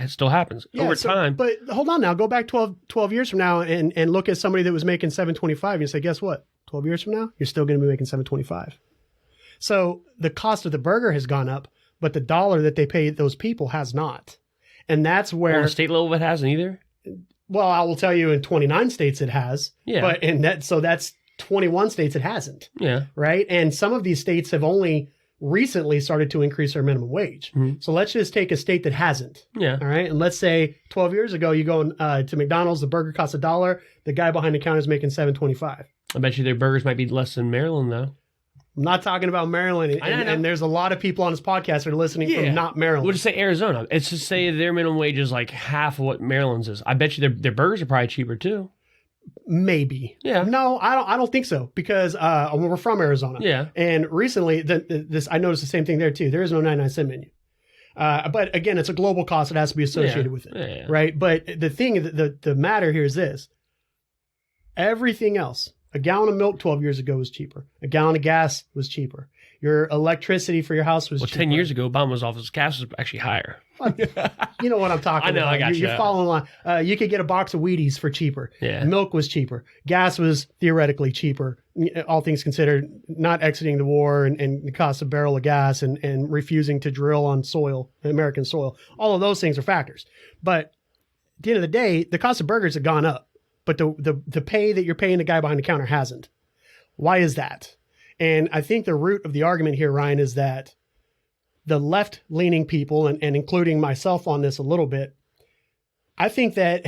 Speaker 2: still happens over time. But
Speaker 1: hold on now. Go back 12 years from now and look at somebody that was making $7.25 and you say, guess what? 12 years from now, you're still going to be making $7.25. So the cost of the burger has gone up, but the dollar that they pay those people has not. And that's where...
Speaker 2: On the state level, it hasn't either?
Speaker 1: Well, I will tell you in 29 states it has. Yeah. But that's 21 states it hasn't.
Speaker 2: Yeah.
Speaker 1: Right? And some of these states have only recently started to increase their minimum wage. Mm-hmm. So let's just take a state that hasn't.
Speaker 2: Yeah.
Speaker 1: All right. And let's say 12 years ago, you go to McDonald's, the burger costs $1. The guy behind the counter is making $7.25.
Speaker 2: I bet you their burgers might be less than Maryland, though.
Speaker 1: I'm not talking about Maryland. And there's a lot of people on this podcast that are listening from not Maryland.
Speaker 2: We'll just say Arizona. It's just say their minimum wage is like half of what Maryland's is. I bet you their burgers are probably cheaper, too.
Speaker 1: Maybe.
Speaker 2: Yeah.
Speaker 1: No, I don't think so because we're from Arizona.
Speaker 2: Yeah.
Speaker 1: And recently, I noticed the same thing there too. There is no 99-cent menu. But again, it's a global cost that has to be associated with it,
Speaker 2: Yeah.
Speaker 1: right? But the matter here is this. Everything else, a gallon of milk 12 years ago was cheaper. A gallon of gas was cheaper. Your electricity for your house was cheaper.
Speaker 2: 10 years ago, Obama's office gas was actually higher.
Speaker 1: You know what I'm talking about.
Speaker 2: I know, I got you.
Speaker 1: You're following along. You could get a box of Wheaties for cheaper.
Speaker 2: Yeah.
Speaker 1: Milk was cheaper. Gas was theoretically cheaper, all things considered, not exiting the war and the cost of a barrel of gas and refusing to drill on soil, American soil. All of those things are factors. But at the end of the day, the cost of burgers have gone up, but the pay that you're paying the guy behind the counter hasn't. Why is that? And I think the root of the argument here, Ryan, is that the left-leaning people, and including myself on this a little bit, I think that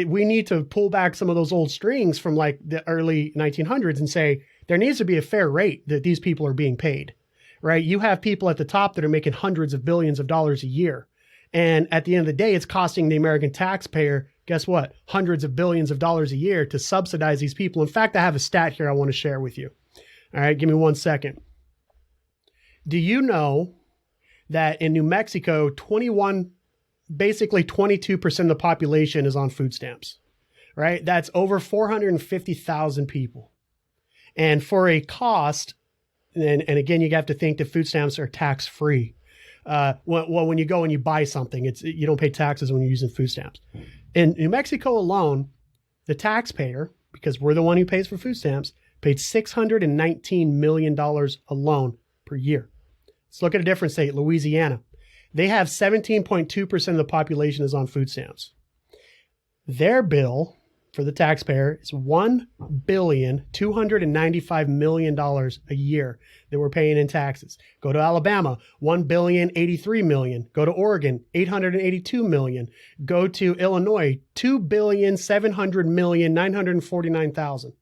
Speaker 1: we need to pull back some of those old strings from like the early 1900s and say there needs to be a fair rate that these people are being paid, right? You have people at the top that are making hundreds of billions of dollars a year. And at the end of the day, it's costing the American taxpayer, guess what? Hundreds of billions of dollars a year to subsidize these people. In fact, I have a stat here I want to share with you. All right, give me 1 second. Do you know that in New Mexico, basically 22% of the population is on food stamps, right? That's over 450,000 people. And for a cost, and again, you have to think that food stamps are tax-free. When you go and you buy something, you don't pay taxes when you're using food stamps. In New Mexico alone, the taxpayer, because we're the one who pays for food stamps, paid $619 million alone per year. Let's look at a different state, Louisiana. They have 17.2% of the population is on food stamps. Their bill for the taxpayer is $1.295 billion a year that we're paying in taxes. Go to Alabama, $1.083 billion. Go to Oregon, $882 million. Go to Illinois, $2.700,949,000.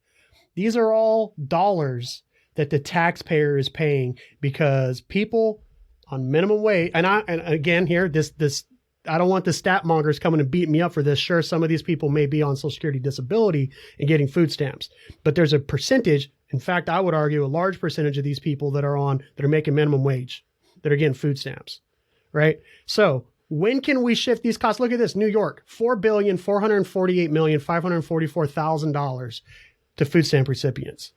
Speaker 1: These are all dollars that the taxpayer is paying because people on minimum wage, and again here, this I don't want the stat mongers coming and beating me up for this. Sure, some of these people may be on Social Security disability and getting food stamps, but there's a percentage. In fact, I would argue a large percentage of these people that are making minimum wage, that are getting food stamps, right? So when can we shift these costs? Look at this, New York, $4,448,544,000 to food stamp recipients.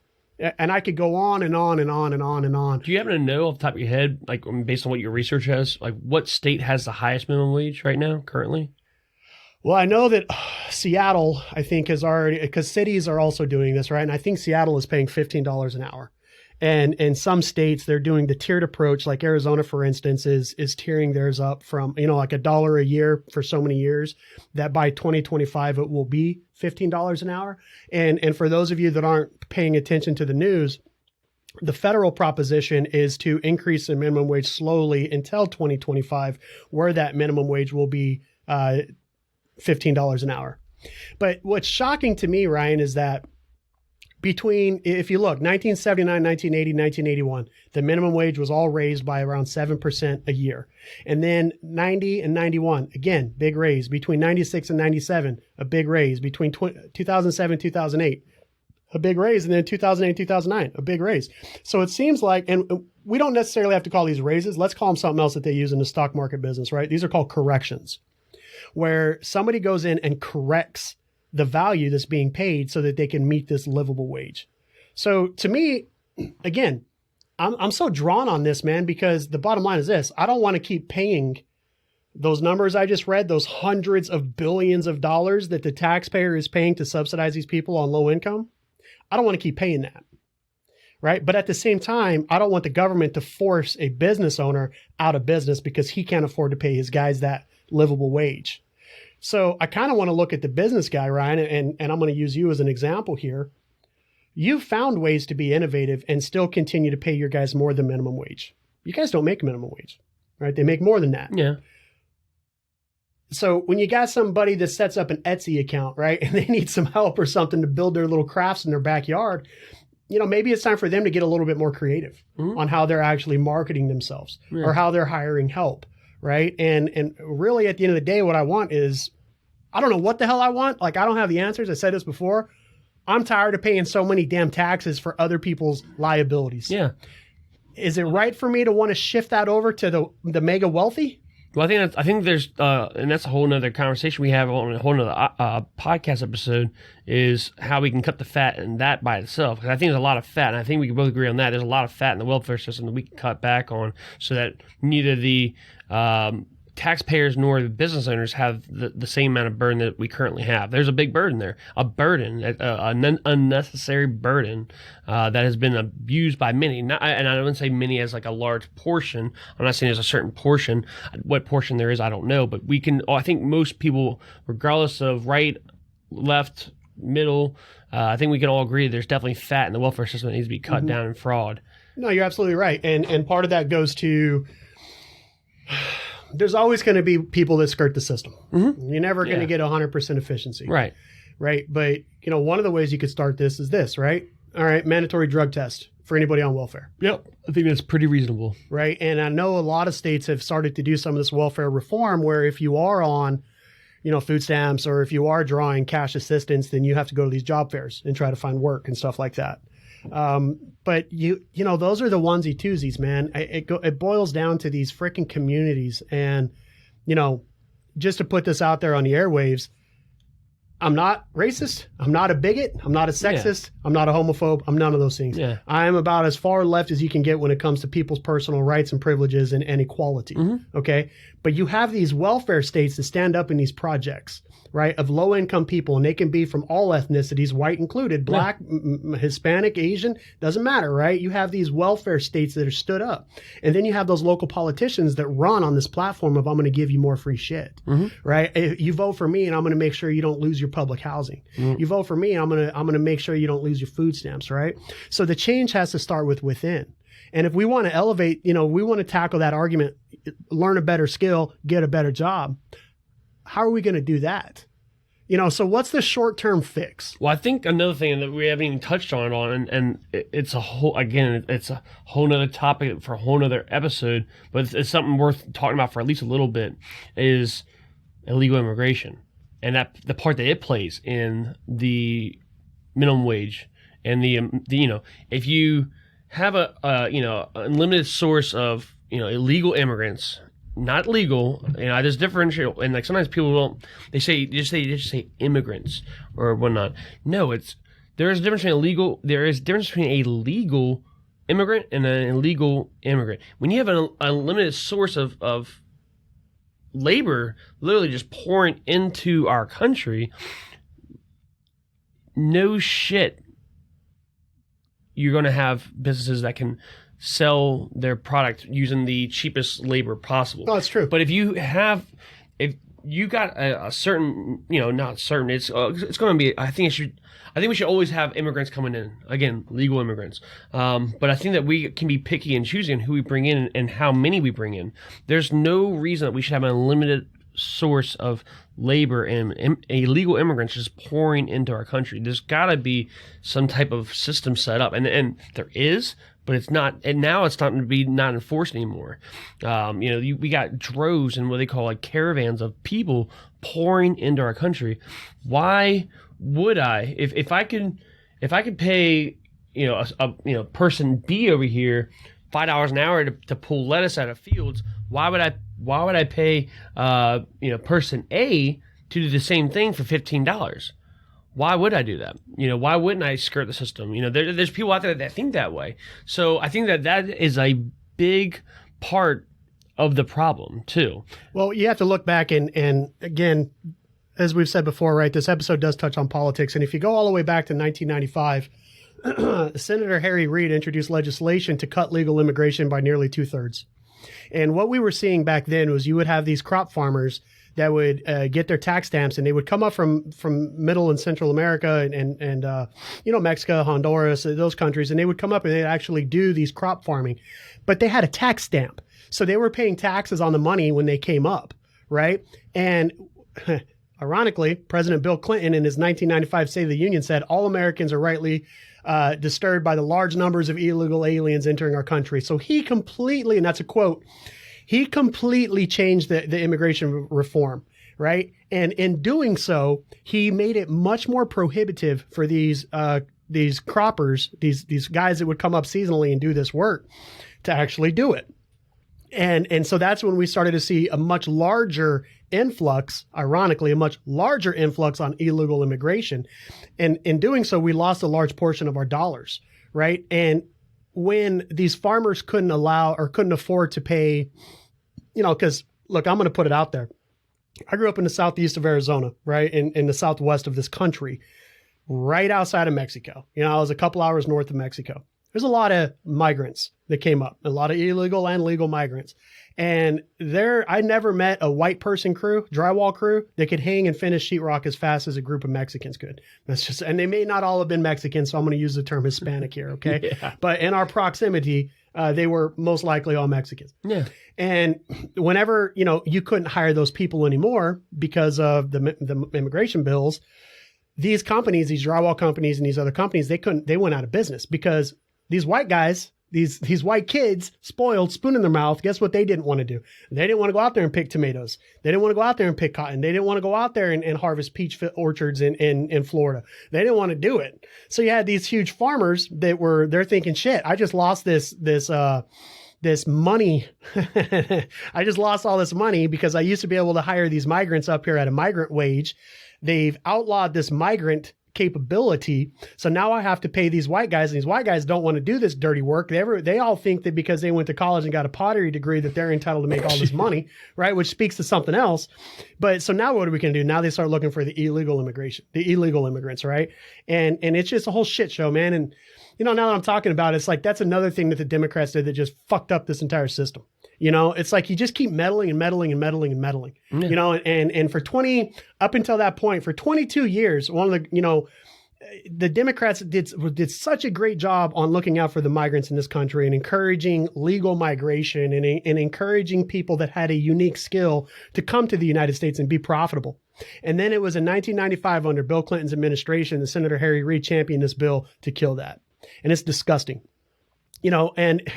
Speaker 1: And I could go on and on and on and on and on.
Speaker 2: Do you happen to know off the top of your head, like based on what your research has, like what state has the highest minimum wage right now, currently?
Speaker 1: Well, I know that Seattle, I think, has already, because cities are also doing this, right? And I think Seattle is paying $15 an hour. And in some states, they're doing the tiered approach, like Arizona, for instance, is tiering theirs up from, like $1 a year for so many years, that by 2025, it will be $15 an hour. And for those of you that aren't paying attention to the news, the federal proposition is to increase the minimum wage slowly until 2025, where that minimum wage will be $15 an hour. But what's shocking to me, Ryan, is that if you look, 1979, 1980, 1981, the minimum wage was all raised by around 7% a year. And then 90 and 91, again, big raise. Between 96 and 97, a big raise. Between 2007, 2008, a big raise. And then 2008, 2009, a big raise. So it seems like, and we don't necessarily have to call these raises. Let's call them something else that they use in the stock market business, right? These are called corrections, where somebody goes in and corrects the value that's being paid so that they can meet this livable wage. So to me, again, I'm so drawn on this, man, because the bottom line is this. I don't want to keep paying those numbers I just read, those hundreds of billions of dollars that the taxpayer is paying to subsidize these people on low income. I don't want to keep paying that, right? But at the same time, I don't want the government to force a business owner out of business because he can't afford to pay his guys that livable wage. So I kind of want to look at the business guy, Ryan, and I'm going to use you as an example here. You've found ways to be innovative and still continue to pay your guys more than minimum wage. You guys don't make minimum wage, right? They make more than that.
Speaker 2: Yeah.
Speaker 1: So when you got somebody that sets up an Etsy account, right, and they need some help or something to build their little crafts in their backyard, maybe it's time for them to get a little bit more creative on how they're actually marketing themselves or how they're hiring help. Right. And really at the end of the day, what I want is, I don't know what the hell I want. Like, I don't have the answers. I said this before. I'm tired of paying so many damn taxes for other people's liabilities.
Speaker 2: Yeah.
Speaker 1: Is it right for me to want to shift that over to the mega wealthy?
Speaker 2: Well, I think there's, and that's a whole nother conversation we have on a whole nother podcast episode, is how we can cut the fat in that by itself. Because I think there's a lot of fat, and I think we can both agree on that. There's a lot of fat in the welfare system that we can cut back on, so that neither the taxpayers nor the business owners have the same amount of burden that we currently have. There's a big burden there, an unnecessary burden that has been abused by many. And I wouldn't say many as like a large portion. I'm not saying there's a certain portion. What portion there is, I don't know. But I think most people, regardless of right, left, middle, I think we can all agree there's definitely fat in the welfare system that needs to be cut down in fraud.
Speaker 1: No, you're absolutely right. And part of that goes to... There's always going to be people that skirt the system. Mm-hmm. You're never going to get 100% efficiency.
Speaker 2: Right.
Speaker 1: Right. But, one of the ways you could start this is this, right? All right. Mandatory drug test for anybody on welfare.
Speaker 2: Yep. I think that's pretty reasonable.
Speaker 1: Right. And I know a lot of states have started to do some of this welfare reform where if you are on, food stamps, or if you are drawing cash assistance, then you have to go to these job fairs and try to find work and stuff like that. But those are the onesie twosies, man. It boils down to these freaking communities. And, just to put this out there on the airwaves, I'm not racist. I'm not a bigot. I'm not a sexist. Yeah. I'm not a homophobe. I'm none of those things. Yeah. I am about as far left as you can get when it comes to people's personal rights and privileges and equality. Mm-hmm. Okay. But you have these welfare states that stand up in these projects, right, of low income people, and they can be from all ethnicities, white included, black, Hispanic, Asian, doesn't matter, right? You have these welfare states that are stood up. And then you have those local politicians that run on this platform of, I'm going to give you more free shit, right? You vote for me and I'm going to make sure you don't lose your public housing. You vote for me, I'm going to make sure you don't lose your food stamps, right? So the change has to start with within. And if we want to elevate, we want to tackle that argument, learn a better skill, get a better job. How are we going to do that? So what's the short-term fix?
Speaker 2: Well, I think another thing that we haven't even touched on, and it's a whole nother topic for a whole nother episode, but it's something worth talking about for at least a little bit, is illegal immigration. And that the part that it plays in the minimum wage and the if you have a unlimited source of illegal immigrants, not legal, there's differential, and like sometimes people don't. They just say immigrants or whatnot. No, there is a difference between a legal immigrant and an illegal immigrant. When you have an unlimited source of labor, literally just pouring into our country, no shit, you're going to have businesses that can sell their product using the cheapest labor possible.
Speaker 1: Oh, that's true.
Speaker 2: But if you got a certain, not certain, it's going to be, I think we should always have immigrants coming in. Again, legal immigrants. But I think that we can be picky and choosy on who we bring in and how many we bring in. There's no reason that we should have an unlimited source of labor and illegal immigrants just pouring into our country. There's got to be some type of system set up, and there is, but it's not. And now it's starting to be not enforced anymore. We got droves and what they call like caravans of people pouring into our country. Why would I, if I could pay a person B over here $5 an hour to pull lettuce out of fields, why would I pay person A to do the same thing for $15? Why would I do that? Why wouldn't I skirt the system? There's people out there that think that way. So I think that is a big part of the problem too. Well,
Speaker 1: you have to look back and again, as we've said before, right, this episode does touch on politics. And if you go all the way back to 1995, Senator Harry Reid introduced legislation to cut legal immigration by nearly 2/3. And what we were seeing back then was you would have these crop farmers that would get their tax stamps, and they would come up from Middle and Central America and Mexico, Honduras, those countries, and they would come up and they'd actually do these crop farming. But they had a tax stamp. So they were paying taxes on the money when they came up, right? And ironically, President Bill Clinton in his 1995 State of the Union said, all Americans are rightly disturbed by the large numbers of illegal aliens entering our country. So he completely, and that's a quote, he completely changed the immigration reform, right? And in doing so, he made it much more prohibitive for these croppers, these guys that would come up seasonally and do this work, to actually do it. And so that's when we started to see a much larger influx, ironically, a much larger influx on illegal immigration. And in doing so, we lost a large portion of our dollars, right? And when these farmers couldn't afford to pay, because look, I'm going to put it out there. I grew up in the southeast of Arizona, right? In the southwest of this country, right outside of Mexico. I was a couple hours north of Mexico. There's a lot of migrants that came up, a lot of illegal and legal migrants. And I never met a white person crew, drywall crew, that could hang and finish sheetrock as fast as a group of Mexicans could. And they may not all have been Mexican, so I'm going to use the term Hispanic here, okay?
Speaker 2: Yeah.
Speaker 1: But in our proximity, they were most likely all Mexicans.
Speaker 2: Yeah.
Speaker 1: And whenever, you couldn't hire those people anymore because of the immigration bills, these companies, these drywall companies and these other companies, they went out of business because these white guys, these white kids, spoiled, spoon in their mouth, guess what they didn't want to do? They didn't want to go out there and pick tomatoes. They didn't want to go out there and pick cotton. They didn't want to go out there and harvest peach orchards in Florida. They didn't want to do it. So you had these huge farmers they're thinking, shit, I just lost this money. I just lost all this money because I used to be able to hire these migrants up here at a migrant wage. They've outlawed this migrant capability. So now I have to pay these white guys, and these white guys don't want to do this dirty work. They all think that because they went to college and got a pottery degree that they're entitled to make all this money, right? Which speaks to something else. But so now what are we going to do? Now they start looking for the illegal immigrants, right? And it's just a whole shit show, man. And now that I'm talking about it, it's like that's another thing that the Democrats did that just fucked up this entire system. It's like you just keep meddling and meddling and meddling and meddling. Yeah. And for up until that point, for 22 years, the Democrats did such a great job on looking out for the migrants in this country and encouraging legal migration and encouraging people that had a unique skill to come to the United States and be profitable. And then it was in 1995 under Bill Clinton's administration that Senator Harry Reid championed this bill to kill that. And it's disgusting, and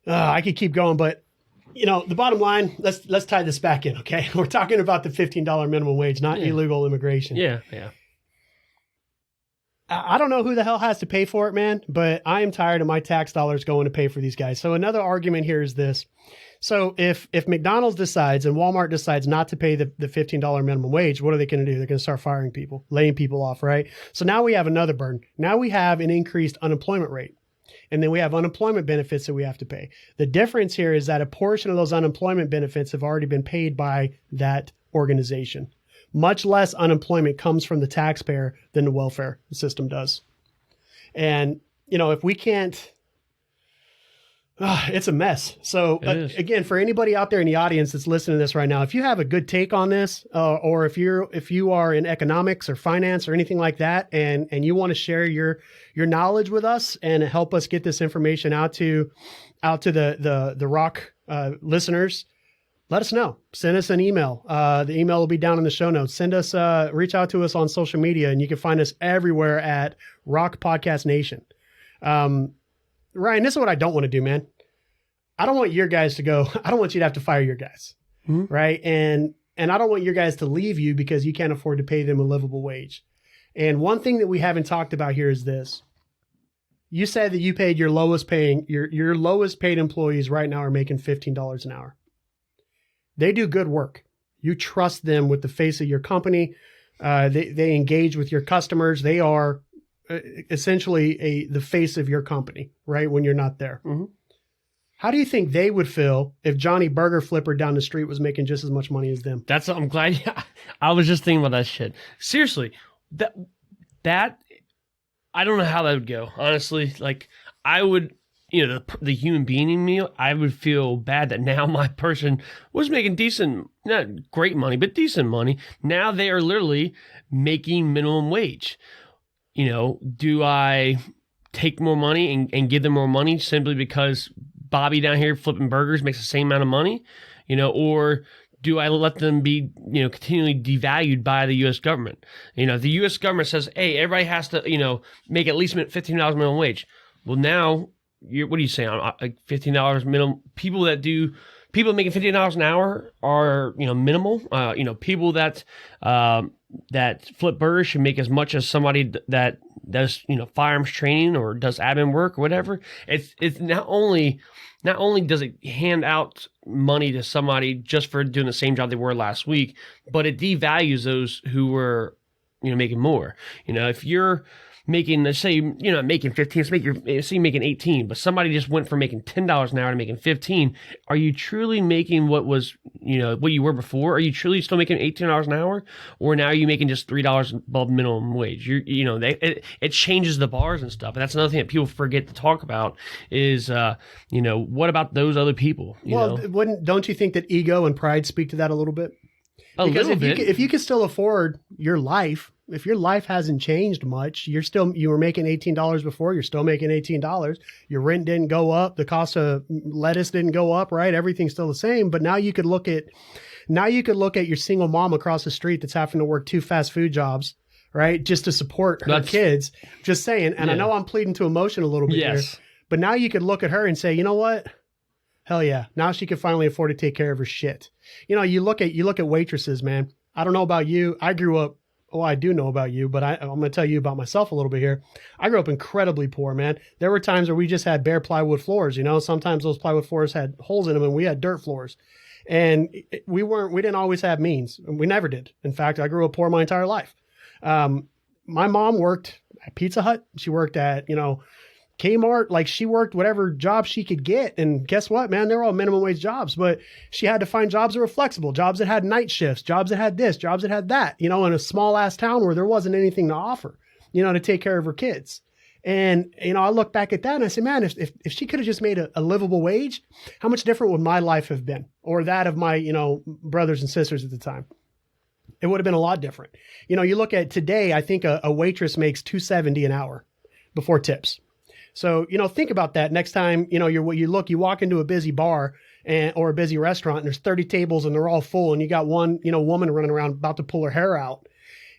Speaker 1: I could keep going, but the bottom line, let's tie this back in. Okay. We're talking about the $15 minimum wage, not illegal immigration.
Speaker 2: Yeah. Yeah.
Speaker 1: I don't know who the hell has to pay for it, man, but I am tired of my tax dollars going to pay for these guys. So another argument here is this. So if McDonald's decides and Walmart decides not to pay the $15 minimum wage, what are they going to do? They're going to start firing people, laying people off, right? So now we have another burden. Now we have an increased unemployment rate. And then we have unemployment benefits that we have to pay. The difference here is that a portion of those unemployment benefits have already been paid by that organization. Much less unemployment comes from the taxpayer than the welfare system does. And, if we can't, it's a mess. So again, for anybody out there in the audience that's listening to this right now, if you have a good take on this, or if you are in economics or finance or anything like that, and you want to share your knowledge with us and help us get this information out to the ROC listeners, let us know. Send us an email. The email will be down in the show notes. Reach out to us on social media, and you can find us everywhere at ROC Podcast Nation. Ryan, this is what I don't want to do, man. I don't want your guys to go. I don't want you to have to fire your guys, right? And I don't want your guys to leave you because you can't afford to pay them a livable wage. And one thing that we haven't talked about here is this. You said that you paid your lowest paid employees right now are making $15 an hour. They do good work. You trust them with the face of your company. They engage with your customers. They are essentially the face of your company, right? When you're not there. Mm-hmm. How do you think they would feel if Johnny Burger Flipper down the street was making just as much money as them?
Speaker 2: I'm glad. I was just thinking about that shit. Seriously, that I don't know how that would go. Honestly, like I would, the human being in me, I would feel bad that now my person was making decent, not great money, but decent money. Now they are literally making minimum wage. Do I take more money and give them more money simply because Bobby down here flipping burgers makes the same amount of money, or do I let them be, continually devalued by the U.S. government? The U.S. government says, hey, everybody has to, make at least $15 minimum wage. Well, now, what are you saying? Like $15 minimum, people making $15 an hour are, minimal. People that flip burgers should make as much as somebody that does, firearms training or does admin work or whatever, it's not only does it hand out money to somebody just for doing the same job they were last week, but it devalues those who were, making more. If you're making, let's say, you're not making 15, say you're making 18, but somebody just went from making $10 an hour to making 15. Are you truly making what was, what you were before? Are you truly still making $18 an hour? Or now are you making just $3 above minimum wage? It changes the bars and stuff. And that's another thing that people forget to talk about is, what about those other people?
Speaker 1: Don't you think that ego and pride speak to that a little bit?
Speaker 2: Because
Speaker 1: if you can still afford your life, if your life hasn't changed much, you were making $18 before, you're still making $18. Your rent didn't go up. The cost of lettuce didn't go up, right? Everything's still the same. But now you could look at your single mom across the street that's having to work 2 fast food jobs, right? Just to support her kids. Just saying. And I know I'm pleading to emotion a little bit here, but now you could look at her and say, you know what? Hell yeah. Now she can finally afford to take care of her shit. You look at waitresses, man. I don't know about you. I grew up, I do know about you, but I'm going to tell you about myself a little bit here. I grew up incredibly poor, man. There were times where we just had bare plywood floors, sometimes those plywood floors had holes in them and we had dirt floors. And we didn't always have means. We never did. In fact, I grew up poor my entire life. My mom worked at Pizza Hut. She worked at, Kmart, like she worked whatever job she could get. And guess what, man? They're all minimum wage jobs, but she had to find jobs that were flexible, jobs that had night shifts, jobs that had this, jobs that had that, in a small ass town where there wasn't anything to offer, to take care of her kids. And, I look back at that and I say, man, if she could have just made a livable wage, how much different would my life have been? Or that of my, brothers and sisters at the time? It would have been a lot different. You look at today, I think a waitress makes $2.70 an hour before tips. So, think about that next time, you walk into a busy bar or a busy restaurant and there's 30 tables and they're all full and you got one, woman running around about to pull her hair out.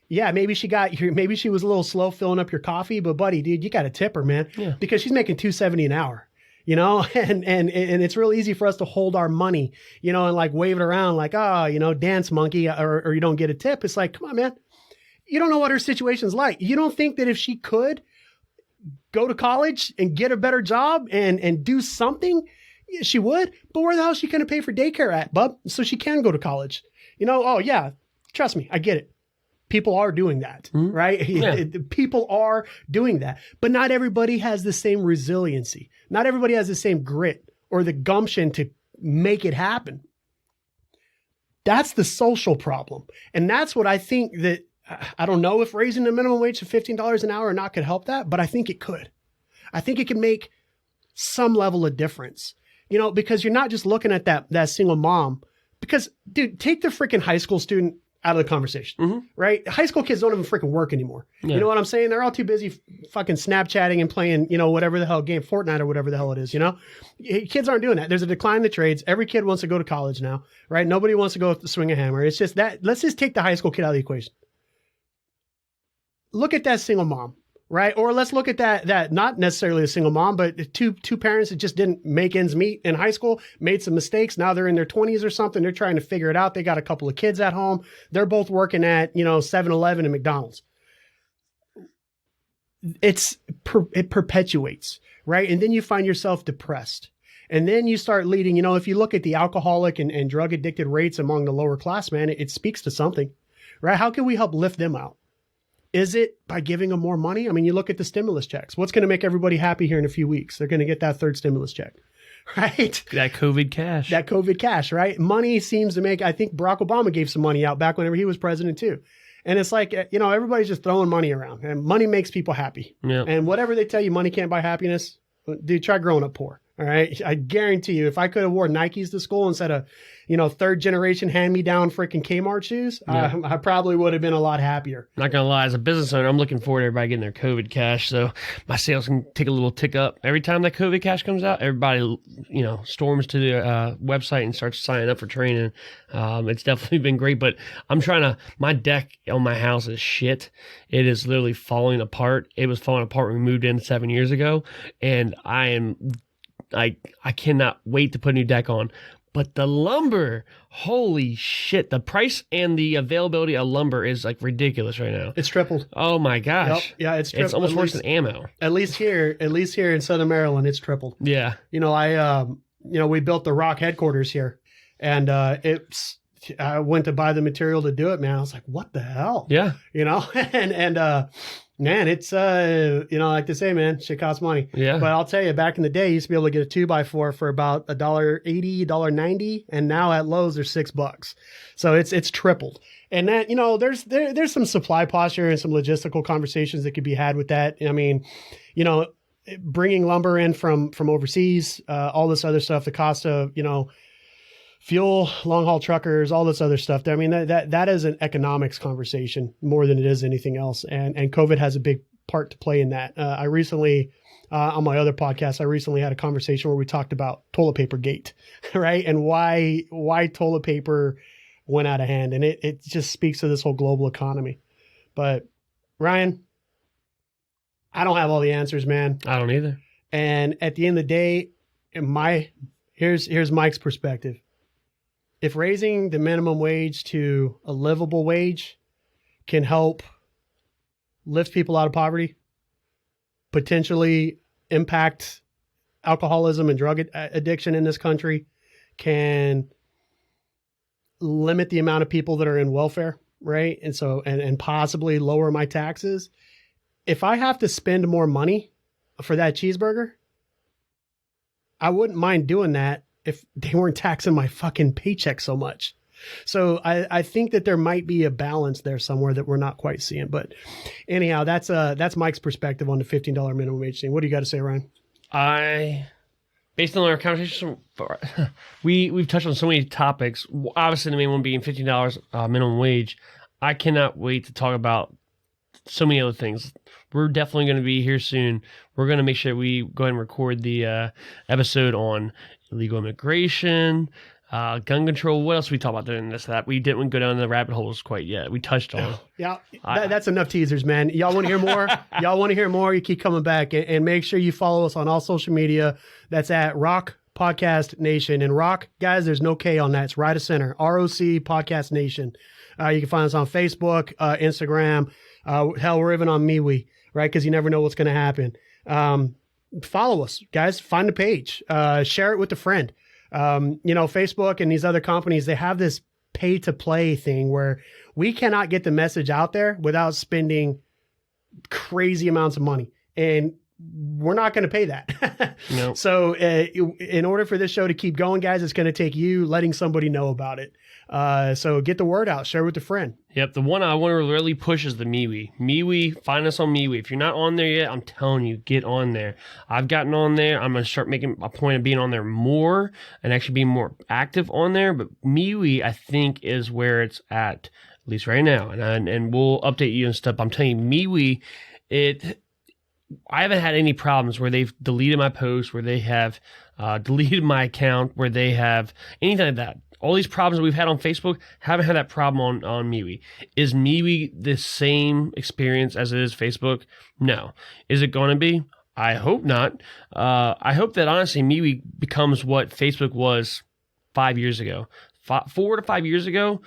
Speaker 1: Yeah, maybe she was a little slow filling up your coffee, but buddy, dude, you got to tip her, man, because she's making $2.70 an hour, and it's real easy for us to hold our money, and like wave it around like, dance monkey, or you don't get a tip. It's like, come on, man. You don't know what her situation's like. You don't think that if she could go to college and get a better job and do something, she would. But where the hell is she going to pay for daycare at, bub? So she can go to college. Oh yeah, trust me, I get it. People are doing that, right? Yeah. People are doing that. But not everybody has the same resiliency. Not everybody has the same grit or the gumption to make it happen. That's the social problem. And that's what I think that, I don't know if raising the minimum wage to $15 an hour or not could help that, but I think it could. I think it can make some level of difference, because you're not just looking at that single mom. Because, dude, take the freaking high school student out of the conversation, right? High school kids don't even freaking work anymore. Yeah. You know what I'm saying? They're all too busy fucking Snapchatting and playing, whatever the hell game, Fortnite or whatever the hell it is, Kids aren't doing that. There's a decline in the trades. Every kid wants to go to college now, right? Nobody wants to go swing a hammer. It's just that. Let's just take the high school kid out of the equation. Look at that single mom, right? Or let's look at that not necessarily a single mom, but two parents that just didn't make ends meet in high school, made some mistakes. Now they're in their 20s or something. They're trying to figure it out. They got a couple of kids at home. They're both working at, 7-Eleven and McDonald's. It perpetuates, right? And then you find yourself depressed. And then you start leading, if you look at the alcoholic and drug addicted rates among the lower class, man, it speaks to something, right? How can we help lift them out? Is it by giving them more money? I mean, you look at the stimulus checks. What's going to make everybody happy here in a few weeks? They're going to get that third stimulus check, right?
Speaker 2: That COVID cash. Right? Money seems to make, I think Barack Obama gave some money out back whenever he was president too. And it's like, everybody's just throwing money around and money makes people happy. Yeah. And whatever they tell you, money can't buy happiness. Dude, try growing up poor. All right. I guarantee you, if I could have wore Nikes to school instead of, third generation hand-me-down freaking Kmart shoes, I probably would have been a lot happier. Not going to lie, as a business owner, I'm looking forward to everybody getting their COVID cash. So my sales can take a little tick up. Every time that COVID cash comes out, everybody, storms to the website and starts signing up for training. It's definitely been great, but my deck on my house is shit. It is literally falling apart. It was falling apart when we moved in 7 years ago. And I cannot wait to put a new deck on. But the lumber, holy shit. The price and the availability of lumber is like ridiculous right now.
Speaker 1: It's tripled.
Speaker 2: Oh my gosh.
Speaker 1: Yep. Yeah, it's tripled.
Speaker 2: It's almost worse than ammo.
Speaker 1: At least here in Southern Maryland, it's tripled.
Speaker 2: Yeah.
Speaker 1: We built the ROC headquarters here, and I went to buy the material to do it, man. I was like, what the hell?
Speaker 2: Yeah.
Speaker 1: Man, it's, like they say, man, shit costs money.
Speaker 2: Yeah.
Speaker 1: But I'll tell you, back in the day, you used to be able to get a 2x4 for about $1.80, $1.90. And now at Lowe's, they're $6. So it's tripled. And that, there's some supply posture and some logistical conversations that could be had with that. I mean, bringing lumber in from overseas, all this other stuff, the cost of, fuel, long haul truckers, all this other stuff. I mean, that is an economics conversation more than it is anything else. And COVID has a big part to play in that. I recently, on my other podcast, had a conversation where we talked about toilet paper gate, right? And why toilet paper went out of hand. And it just speaks to this whole global economy. But Ryan, I don't have all the answers, man.
Speaker 2: I don't either.
Speaker 1: And at the end of the day, here's Mike's perspective. If raising the minimum wage to a livable wage can help lift people out of poverty, potentially impact alcoholism and drug addiction in this country, can limit the amount of people that are in welfare, right? And so, and possibly lower my taxes. If I have to spend more money for that cheeseburger, I wouldn't mind doing that if they weren't taxing my fucking paycheck so much. So I think that there might be a balance there somewhere that we're not quite seeing. But anyhow, that's Mike's perspective on the $15 minimum wage thing. What do you got to say, Ryan?
Speaker 2: Based on our conversation, we've touched on so many topics. Obviously, the main one being $15 minimum wage. I cannot wait to talk about so many other things. We're definitely going to be here soon. We're going to make sure we go ahead and record the episode on illegal immigration, gun control. What else we talk about during this? That we didn't go down the rabbit holes quite yet. We touched on.
Speaker 1: Yeah, that's enough teasers, man. Y'all want to hear more? You keep coming back, and make sure you follow us on all social media. That's at ROC Podcast Nation. And ROC, guys, there's no K on that. It's right of center. ROC Podcast Nation. You can find us on Facebook, Instagram. Hell, we're even on MeWe, right? Because you never know what's going to happen. Follow us, guys. Find the page. Share it with a friend. Facebook and these other companies, they have this pay to play thing where we cannot get the message out there without spending crazy amounts of money. And we're not going to pay that.
Speaker 2: Nope.
Speaker 1: So in order for this show to keep going, guys, it's going to take you letting somebody know about it. So get the word out, share with a friend.
Speaker 2: Yep. The one I want to really push is the MeWe. MeWe, find us on MeWe. If you're not on there yet, I'm telling you, get on there. I've gotten on there. I'm going to start making a point of being on there more and actually being more active on there. But MeWe, I think, is where it's at least right now. And we'll update you and stuff. I'm telling you, MeWe, I haven't had any problems where they've deleted my posts, where they have deleted my account, where they have anything like that. All these problems that we've had on Facebook, haven't had that problem on MeWe. Is MeWe the same experience as it is Facebook? No. Is it going to be? I hope not. I hope that honestly MeWe becomes what Facebook was 5 years ago. 4 to 5 years ago,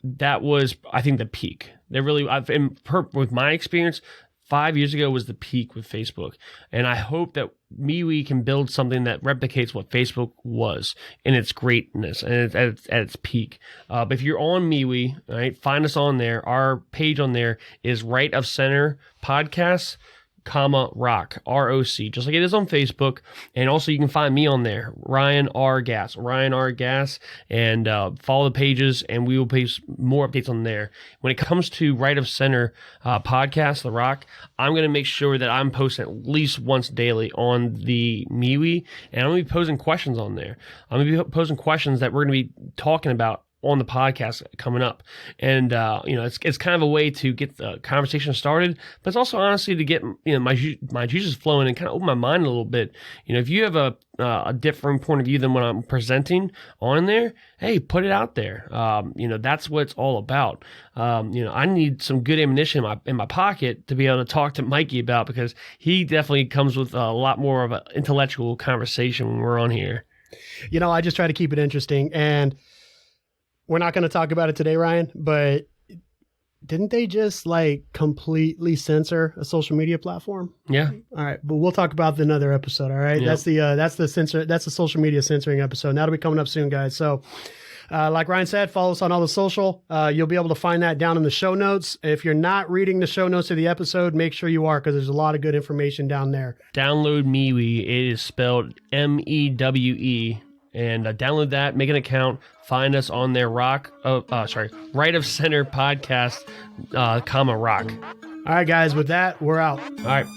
Speaker 2: that was, I think, the peak. With my experience, 5 years ago was the peak with Facebook. And I hope that MeWe can build something that replicates what Facebook was in its greatness and at its peak. But if you're on MeWe, right, find us on there. Our page on there is Right of Center Podcasts, ROC, ROC, just like it is on Facebook. And also you can find me on there, Ryan R. Gass, and follow the pages, and we will post more updates on there. When it comes to Right of Center Podcast, The ROC, I'm going to make sure that I'm posting at least once daily on the MeWe, and I'm going to be posing questions on there. I'm going to be posing questions that we're going to be talking about on the podcast coming up. And, it's kind of a way to get the conversation started, but it's also honestly to get, my juices flowing and kind of open my mind a little bit. If you have a different point of view than what I'm presenting on there, hey, put it out there. That's what it's all about. I need some good ammunition in my pocket to be able to talk to Mikey about, because he definitely comes with a lot more of an intellectual conversation when we're on here.
Speaker 1: I just try to keep it interesting, and we're not going to talk about it today, Ryan, but didn't they just like completely censor a social media platform?
Speaker 2: Yeah.
Speaker 1: All right, but we'll talk about it in another episode. All right,
Speaker 2: Yep.
Speaker 1: that's the social media censoring episode. That'll be coming up soon, guys. So, like Ryan said, follow us on all the social. You'll be able to find that down in the show notes. If you're not reading the show notes of the episode, make sure you are, because there's a lot of good information down there.
Speaker 2: Download MeWe. It is spelled MEWE. And download that, make an account, find us on their Right of Center podcast, ROC.
Speaker 1: All right, guys, with that, we're out.
Speaker 2: All right.